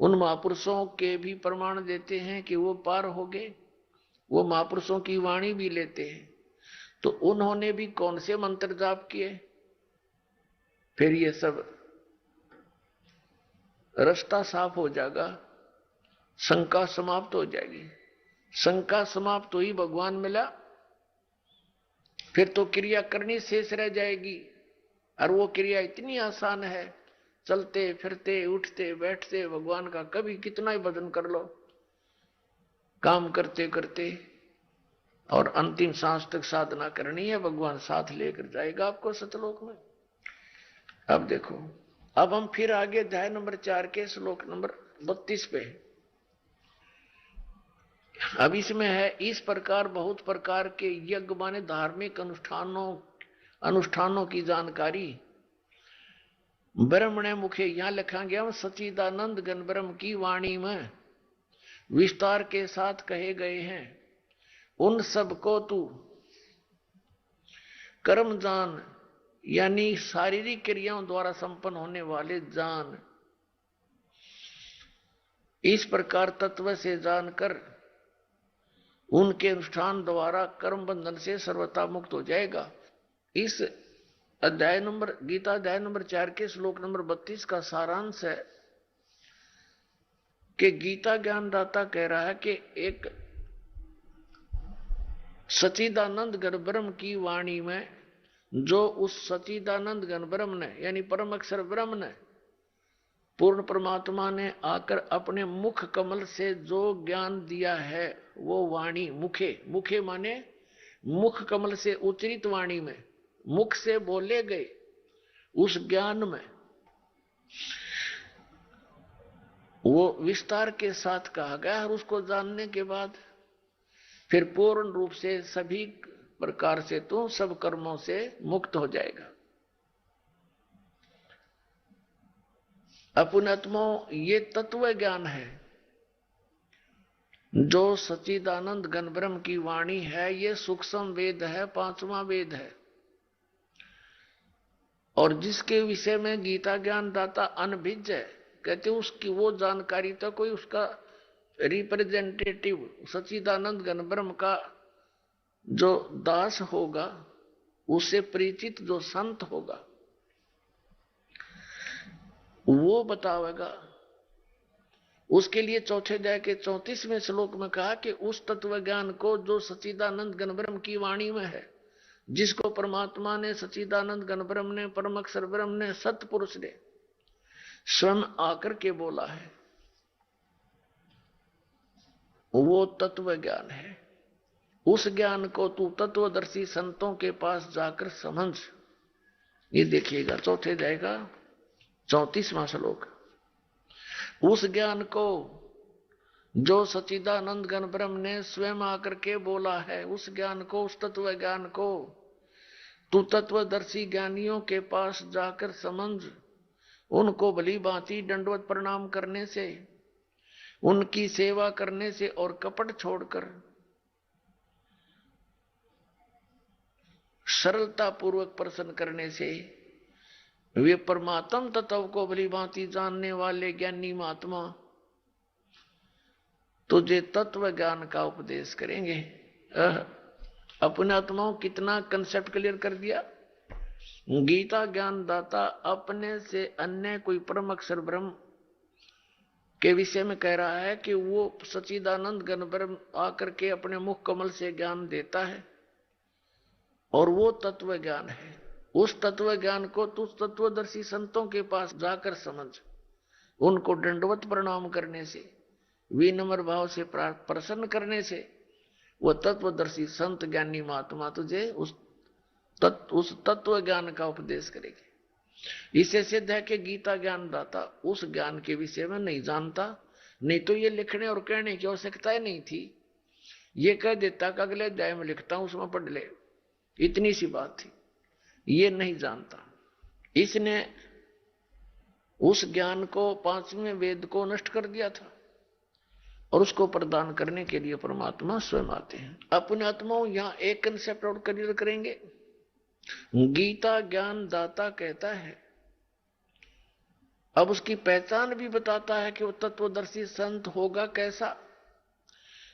उन महापुरुषों के भी प्रमाण देते हैं कि वो पार हो गए, वो महापुरुषों की वाणी भी लेते हैं। तो उन्होंने भी कौन से मंत्र जाप किए, फिर ये सब रास्ता साफ हो जाएगा, शंका समाप्त हो जाएगी। शंका समाप्त हुई, भगवान मिला, फिर तो क्रिया करनी शेष रह जाएगी। और वो क्रिया इतनी आसान है, चलते फिरते उठते बैठते भगवान का कभी कितना ही भजन कर लो, काम करते करते, और अंतिम सांस तक साधना करनी है, भगवान साथ लेकर जाएगा आपको सतलोक में। अब देखो, अब हम फिर आगे अध्याय नंबर 4 के श्लोक नंबर 32 पे। अब इसमें है इस प्रकार बहुत प्रकार के यज्ञ माने धार्मिक अनुष्ठानों की जानकारी ब्रह्मण मुखे, यहां लिखा गया सच्चिदानंद घन ब्रह्म की वाणी में विस्तार के साथ कहे गए हैं। उन सब को तू कर्म जान, यानी शारीरिक क्रियाओं द्वारा संपन्न होने वाले जान। इस प्रकार तत्व से जानकर उनके अनुष्ठान द्वारा कर्म बंधन से सर्वथा मुक्त हो जाएगा। इस अध्याय नंबर गीता अध्याय नंबर 4 के श्लोक नंबर 32 का सारांश है कि गीता ज्ञानदाता कह रहा है कि एक सच्चिदानंद घन ब्रह्म की वाणी में, जो उस सच्चिदानंद घन ब्रह्म ने यानी परम अक्षर ब्रह्म ने, पूर्ण परमात्मा ने आकर अपने मुख कमल से जो ज्ञान दिया है, वो वाणी मुखे, मुखे माने मुख कमल से उच्चरित वाणी में, मुख से बोले गए उस ज्ञान में वो विस्तार के साथ कहा गया। और उसको जानने के बाद फिर पूर्ण रूप से सभी प्रकार से तो सब कर्मों से मुक्त हो जाएगा। अपुनत्मो, ये तत्व ज्ञान है जो सच्चिदानंद घन ब्रह्म की वाणी है, ये सूक्ष्म वेद है, 5वां वेद है, और जिसके विषय में गीता ज्ञान दाता अनभिज्ञ है, कहते उसकी वो जानकारी तो कोई उसका रिप्रेजेंटेटिव सच्चिदानंद घन ब्रह्म का जो दास होगा, उससे परिचित जो संत होगा, वो बतावेगा। उसके लिए चौथे अध्याय के 34वें श्लोक में कहा कि उस तत्व ज्ञान को जो सच्चिदानंद घन ब्रह्म की वाणी में है, जिसको परमात्मा ने, सच्चिदानंद घन ब्रह्म ने, परम अक्षर ब्रह्म ने, सतपुरुष ने स्वयं आकर के बोला है, वो तत्व ज्ञान है। उस ज्ञान को तू तत्वदर्शी संतों के पास जाकर समझ। ये देखिएगा चौथे जाएगा 34वां श्लोक। उस ज्ञान को जो सच्चिदानंद घन ब्रह्म ने स्वयं आकर के बोला है, उस ज्ञान को, उस तत्व ज्ञान को तू तत्वदर्शी ज्ञानियों के पास जाकर समझ। उनको भली भांति दंडवत प्रणाम करने से, उनकी सेवा करने से और कपट छोड़कर सरलता पूर्वक प्रसन्न करने से वे परमात्म तत्व को भली भांति जानने वाले ज्ञानी महात्मा तुझे तत्व ज्ञान का उपदेश करेंगे। अपने आत्माओं कितना कंसेप्ट क्लियर कर दिया। गीता ज्ञान दाता अपने से अन्य कोई परम अक्षर ब्रह्म के विषय में कह रहा है कि वो सच्चिदानंद घन ब्रह्म आकर के अपने मुख कमल से ज्ञान देता है और वो तत्व ज्ञान है। उस तत्व ज्ञान को तू तत्वदर्शी संतों के पास जाकर समझ। उनको दंडवत प्रणाम करने से, विनम्र भाव से प्रसन्न करने से वो तत्वदर्शी संत ज्ञानी महात्मा तुझे उस तत्व ज्ञान का उपदेश करेगी। इससे सिद्ध है कि गीता ज्ञान दाता उस ज्ञान के विषय में नहीं जानता, नहीं तो ये लिखने और कहने की आवश्यकता ही नहीं थी। ये कह देता कि अगले अध्याय में लिखता हूं, उसमें पढ़ ले, इतनी सी बात थी। ये नहीं जानता, इसने उस ज्ञान को, 5वें वेद को नष्ट कर दिया था और उसको प्रदान करने के लिए परमात्मा स्वयं आते हैं। अपने आत्माओं यहां एक कंसेप्ट और क्लियर करेंगे। गीता ज्ञान दाता कहता है, अब उसकी पहचान भी बताता है कि वो तत्वदर्शी संत होगा कैसा।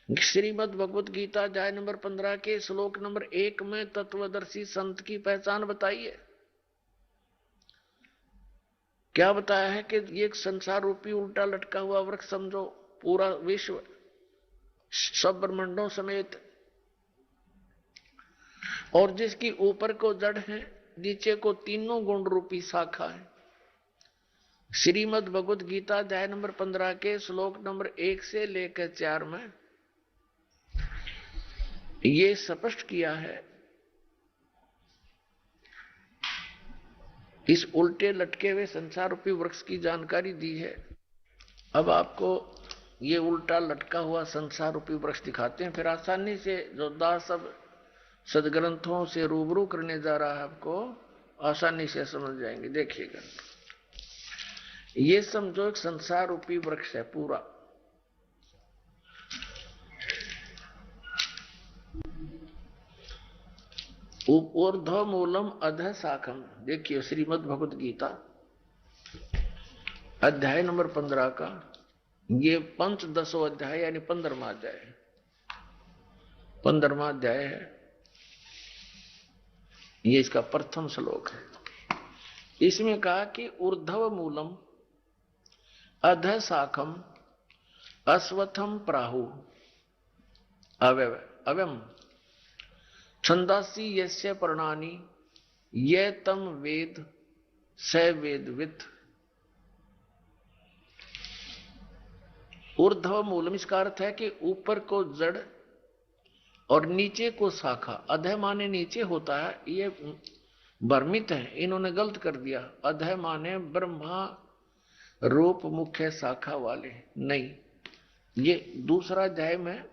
श्रीमद् भगवत गीता अध्याय नंबर 15 के श्लोक नंबर 1 में तत्वदर्शी संत की पहचान बताई है। क्या बताया है कि ये एक संसार रूपी उल्टा लटका हुआ वृक्ष समझो, पूरा विश्व सब ब्रह्मांडों समेत, और जिसकी ऊपर को जड़ है, नीचे को तीनों गुण रूपी शाखा है। श्रीमद् भगवत गीता अध्याय नंबर 15 के श्लोक नंबर 1 से लेकर 4 में ये स्पष्ट किया है। इस उल्टे लटके हुए संसार रूपी वृक्ष की जानकारी दी है। अब आपको ये उल्टा लटका हुआ संसार रूपी वृक्ष दिखाते हैं, फिर आसानी से जो दास सब सदग्रंथों से रूबरू करने जा रहा है, आपको आसानी से समझ जाएंगे। देखिएगा, ये समझो एक संसार रूपी वृक्ष है पूरा। ऊर्ध्व मूलम अधः शाखम। देखिए श्रीमद् भगवत गीता अध्याय नंबर 15 का ये पंचदशो अध्याय यानी 15वां अध्याय है। 15वां अध्याय है, ये इसका प्रथम श्लोक है। इसमें कहा कि ऊर्ध्व मूलम अधः शाखम अश्वत्थम प्राहु अव्यम छंदासी यस्य पर्णानि ये तम वेद स वेदवित्। ऊर्ध्व मूलम इसका अर्थ है कि ऊपर को जड़ और नीचे को शाखा। अधः माने नीचे होता है, ये भ्रमित है, इन्होंने गलत कर दिया। अधः माने ब्रह्मा रूप मुख्य शाखा वाले, नहीं। ये दूसरा अध्याय में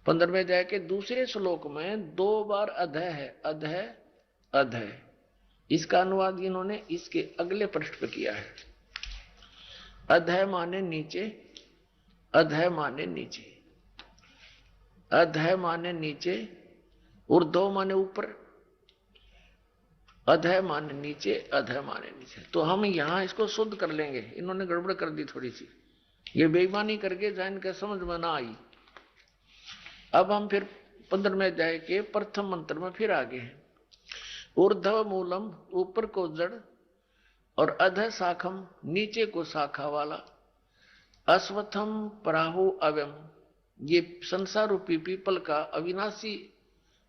15वें अध्याय के दूसरे श्लोक में 2 बार अधः है, अधः अधः। इसका अनुवाद इन्होंने इसके अगले पृष्ठ पर किया है। अधः माने नीचे, अधः माने नीचे, अधः माने नीचे, ऊर्ध्व माने ऊपर, अधः माने नीचे, अधः माने नीचे। तो हम यहां इसको शुद्ध कर लेंगे, इन्होंने गड़बड़ कर दी थोड़ी सी, ये बेईमानी करके जान के समझ में ना आई। अब हम फिर 15वें अध्याय के प्रथम मंत्र में फिर आगे हैं। ऊर्ध्व मूलम ऊपर को जड़ और अधः शाखम नीचे को शाखा वाला, अश्वत्थम प्राहु अव्यम ये संसार रूपी पीपल का अविनाशी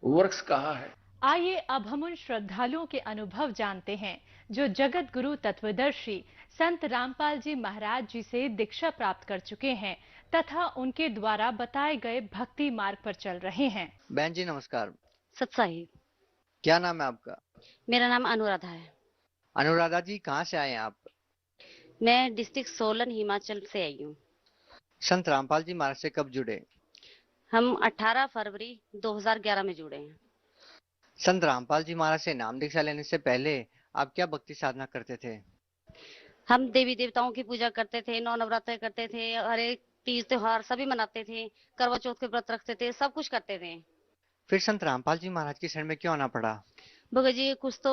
वृक्ष कहा है। आइए अब हम उन श्रद्धालुओं के अनुभव जानते हैं जो जगत गुरु तत्वदर्शी संत रामपाल जी महाराज जी से दीक्षा प्राप्त कर चुके हैं तथा उनके द्वारा बताए गए भक्ति मार्ग पर चल रहे हैं। बहन जी नमस्कार। सत्साही। क्या नाम है आपका? मेरा नाम अनुराधा है। अनुराधा जी, कहाँ से आए हैं आप? मैं डिस्ट्रिक्ट सोलन हिमाचल से आई हूँ। संत रामपाल जी महाराज से कब जुड़े? हम 18 फरवरी 2011 में जुड़े हैं। संत रामपाल जी महाराज से नाम दीक्षा लेने से पहले आप क्या भक्ति साधना करते थे? हम देवी देवताओं की पूजा करते थे, नौ नवरात्र करते थे, हर एक तीज त्योहार सभी मनाते थे, करवा चौथ के व्रत रखते थे, सब कुछ करते थे। फिर संत रामपाल जी महाराज की शरण में क्यों आना पड़ा? भगत जी कुछ तो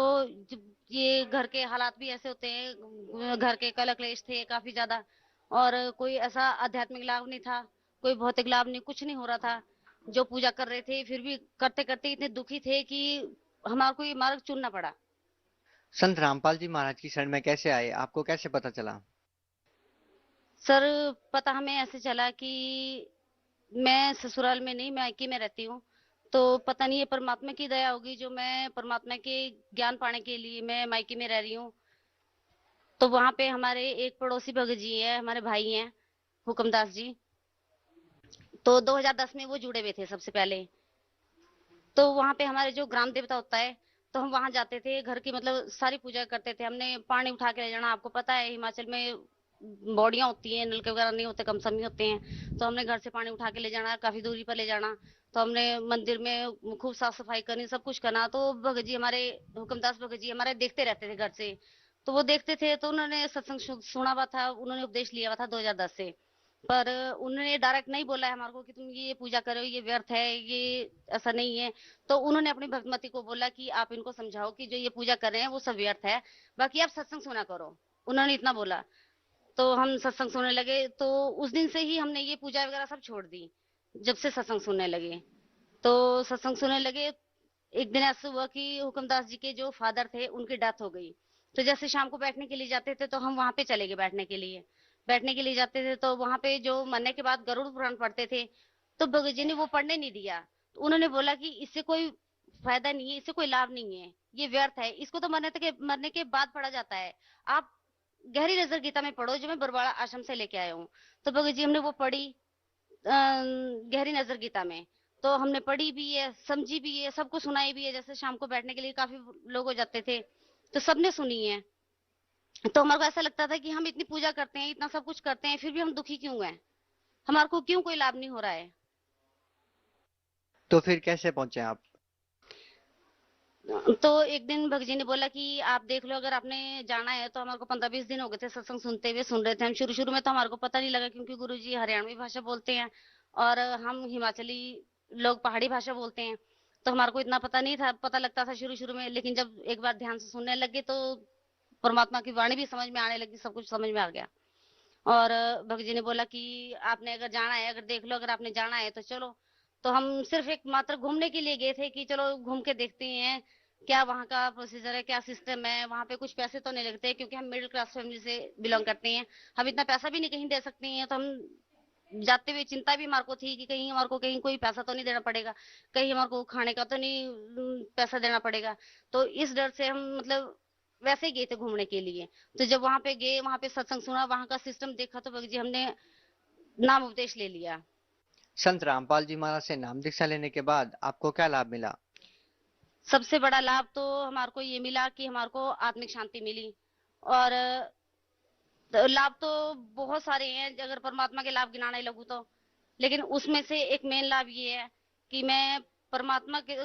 ये घर के हालात भी ऐसे होते हैं, घर के कलह क्लेश थे काफी ज्यादा, और कोई ऐसा आध्यात्मिक लाभ नहीं था, कोई भौतिक लाभ नहीं, कुछ नहीं हो रहा था। जो पूजा कर रहे थे फिर भी करते करते इतने दुखी थे कि हमारे को ये मार्ग चुनना पड़ा। संत रामपाल जी महाराज की शरण में कैसे आए, आपको कैसे पता चला? सर पता हमें ऐसे चला कि मैं ससुराल में नहीं, मायके में रहती हूँ, तो पता नहीं ये परमात्मा की दया होगी जो मैं परमात्मा के ज्ञान पाने के लिए मैं मायके में रह रही हूँ। तो वहां पे हमारे एक पड़ोसी भगत जी है, हमारे भाई हैं हुक्मदास जी, तो 2010 में वो जुड़े हुए थे सबसे पहले। तो वहां पे हमारे जो ग्राम देवता होता है, तो हम वहां जाते थे, घर की मतलब सारी पूजा करते थे। हमने पानी उठा के ले जाना, आपको पता है हिमाचल में बॉडियां होती हैं, नलके वगैरह नहीं होते, कम समी होते हैं, तो हमने घर से पानी उठा के ले जाना, काफी दूरी पर ले जाना। तो हमने मंदिर में खूब साफ सफाई करनी, सब कुछ करना। तो भगत जी हमारे, हुक्मदास भगत जी हमारे देखते रहते थे घर से, तो वो देखते थे, तो उन्होंने सत्संग सुना हुआ था, उन्होंने उपदेश लिया हुआ था 2010 से। पर उन्होंने डायरेक्ट नहीं बोला है हमारे को कि तुम ये पूजा करो, ये व्यर्थ है, ये ऐसा नहीं है। तो उन्होंने अपनी भक्तमती को बोला कि आप इनको समझाओ कि जो ये पूजा कर रहे हैं वो सब व्यर्थ है, बाकी आप सत्संग सुना करो। उन्होंने इतना बोला, तो हम सत्संग सुनने लगे। तो उस दिन से ही हमने ये पूजा वगैरह सब छोड़ दी, जब से सत्संग सुनने लगे। तो सत्संग सुनने लगे, एक दिन ऐसा हुआ कि हुक्मदास जी के जो फादर थे उनकी डेथ हो गई। तो जैसे शाम को बैठने के लिए जाते थे, तो हम वहां पे चले गए बैठने के लिए जाते थे। तो वहां पे जो मरने के बाद गरुड़ पुराण पढ़ते थे, तो भगत जी ने वो पढ़ने नहीं दिया। तो उन्होंने बोला कि इससे कोई फायदा नहीं है, इससे कोई लाभ नहीं है, ये व्यर्थ है, इसको तो मरने के बाद पढ़ा जाता है। आप गहरी नजर गीता में पढ़ो, जो मैं बरवाड़ा आश्रम से लेके आया हूँ। तो भगत जी हमने वो पढ़ी गहरी नजर गीता में, तो हमने पढ़ी भी है, समझी भी है, सबको सुनाई भी है। जैसे शाम को बैठने के लिए काफी लोग हो जाते थे, तो सबने सुनी है। तो हमारे को ऐसा लगता था कि हम इतनी पूजा करते हैं, इतना सब कुछ करते हैं, फिर भी हम दुखी क्यों हैं, हमारे को क्यों कोई लाभ नहीं हो रहा है। तो फिर कैसे पहुंचे आप? तो एक दिन भगत जी ने बोला कि आप देख लो, अगर आपने जाना है तो। हमारे को 15-20 दिन हो गए थे सत्संग सुनते हुए, सुन रहे थे हम। शुरू शुरू में तो हमारे को पता नहीं लगा, क्योंकि गुरु जी हरियाणवी भाषा बोलते हैं और हम हिमाचली लोग पहाड़ी भाषा बोलते हैं, तो हमारे को इतना पता नहीं था, पता लगता था शुरू शुरू में। लेकिन जब एक बार ध्यान से सुनने लगे, तो परमात्मा की वाणी भी समझ में आने लगी, सब कुछ समझ में आ गया। और भगत जी ने बोला कि आपने अगर जाना है, अगर देख लो, अगर आपने जाना है तो चलो। तो हम सिर्फ एक मात्र घूमने के लिए गए थे कि चलो घूम के देखते हैं क्या वहाँ का प्रोसीजर है, क्या सिस्टम है। वहाँ पे कुछ पैसे तो नहीं लगते, क्योंकि हम मिडिल क्लास फैमिली से बिलोंग करते हैं, हम इतना पैसा भी नहीं कहीं दे सकते हैं। तो हम जाते हुए चिंता भी हमारे को थी कि कहीं हमारे को कहीं कोई पैसा तो नहीं देना पड़ेगा, कहीं हमारे को खाने का तो नहीं पैसा देना पड़ेगा। तो इस डर से हम मतलब वैसे ही गए थे घूमने के लिए। तो जब वहां पे गए, वहां पे सत्संग सुना, वहां का सिस्टम देखा, तो भगत जी हमने नाम उपदेश ले लिया। संत रामपाल जी महाराज से नाम दीक्षा लेने के बाद आपको क्या लाभ मिला? सबसे बड़ा लाभ तो हमारे को ये मिला कि हमारे को आत्मिक शांति मिली। और लाभ तो बहुत सारे हैं, अगर परमात्मा के लाभ गिनाने लगूं तो। लेकिन उसमें से एक मेन लाभ ये है कि मैं परमात्मा के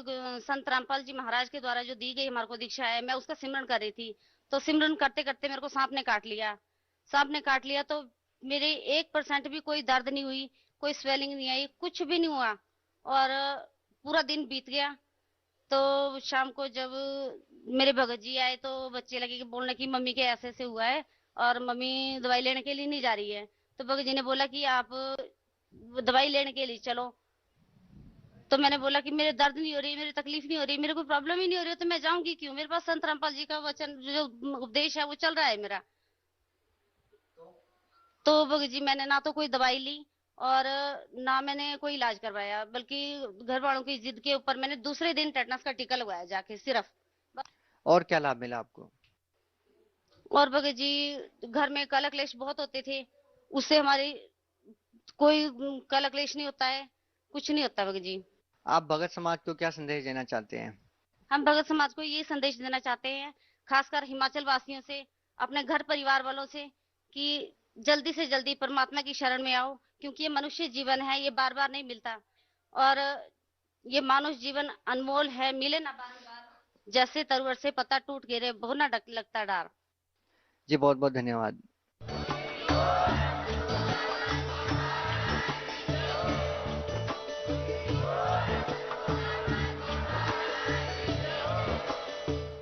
संत रामपाल जी महाराज के द्वारा जो दी गई हमारे को दीक्षा है, मैं उसका सिमरन कर रही थी। तो सिमरन करते करते मेरे को सांप ने काट लिया। सांप ने काट लिया तो मेरे 1% भी कोई दर्द नहीं हुई, कोई स्वेलिंग नहीं आई, कुछ भी नहीं हुआ। और पूरा दिन बीत गया। तो शाम को जब मेरे भगत जी आए, तो बच्चे लगे कि बोलने की मम्मी के ऐसे ऐसे हुआ है और मम्मी दवाई लेने के लिए नहीं जा रही है। तो भगत जी ने बोला कि आप दवाई लेने के लिए चलो। तो मैंने बोला कि मेरे दर्द नहीं हो रही, मेरी तकलीफ नहीं हो रही, मेरे कोई प्रॉब्लम ही नहीं हो रही, तो मैं जाऊंगी क्यों, मेरे पास संत रामपाल जी का वचन जो उपदेश है वो चल रहा है मेरा। तो भगत जी मैंने ना तो कोई दवाई ली और ना मैंने कोई इलाज करवाया, बल्कि घर वालों की जिद के ऊपर मैंने दूसरे दिन टेटनस का टीका लगवाया जाके सिर्फ। और क्या लाभ मिला आपको? और भगत जी, घर में कलह क्लेश बहुत होते थे, उससे हमारी कोई कलह क्लेश नहीं होता है, कुछ नहीं होता भगत जी। आप भगत समाज को क्या संदेश देना चाहते हैं? हम भगत समाज को ये संदेश देना चाहते हैं, खासकर हिमाचल वासियों से, अपने घर परिवार वालों से, कि जल्दी से जल्दी परमात्मा की शरण में आओ, क्योंकि ये मनुष्य जीवन है, ये बार बार नहीं मिलता, और ये मानुष जीवन अनमोल है, मिले ना बार बार। जैसे तरोवर से पत्ता टूट गिरे, बहुत ना लगता डर। जी बहुत बहुत धन्यवाद।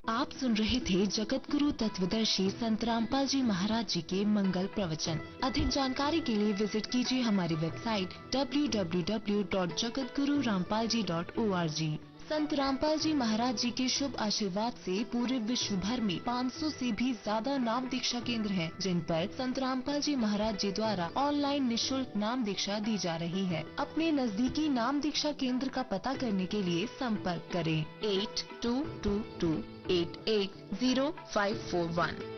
आप सुन रहे थे जगत गुरु तत्वदर्शी संत रामपाल जी महाराज जी के मंगल प्रवचन। अधिक जानकारी के लिए विजिट कीजिए हमारी वेबसाइट www.jagatgururampalji.org। संत रामपाल जी महाराज जी के शुभ आशीर्वाद से पूरे विश्व भर में 500 से भी ज्यादा नाम दीक्षा केंद्र हैं, जिन पर संत रामपाल जी महाराज जी द्वारा ऑनलाइन निशुल्क नाम दीक्षा दी जा रही है। अपने नजदीकी नाम दीक्षा केंद्र का पता करने के लिए संपर्क करें 8222880541।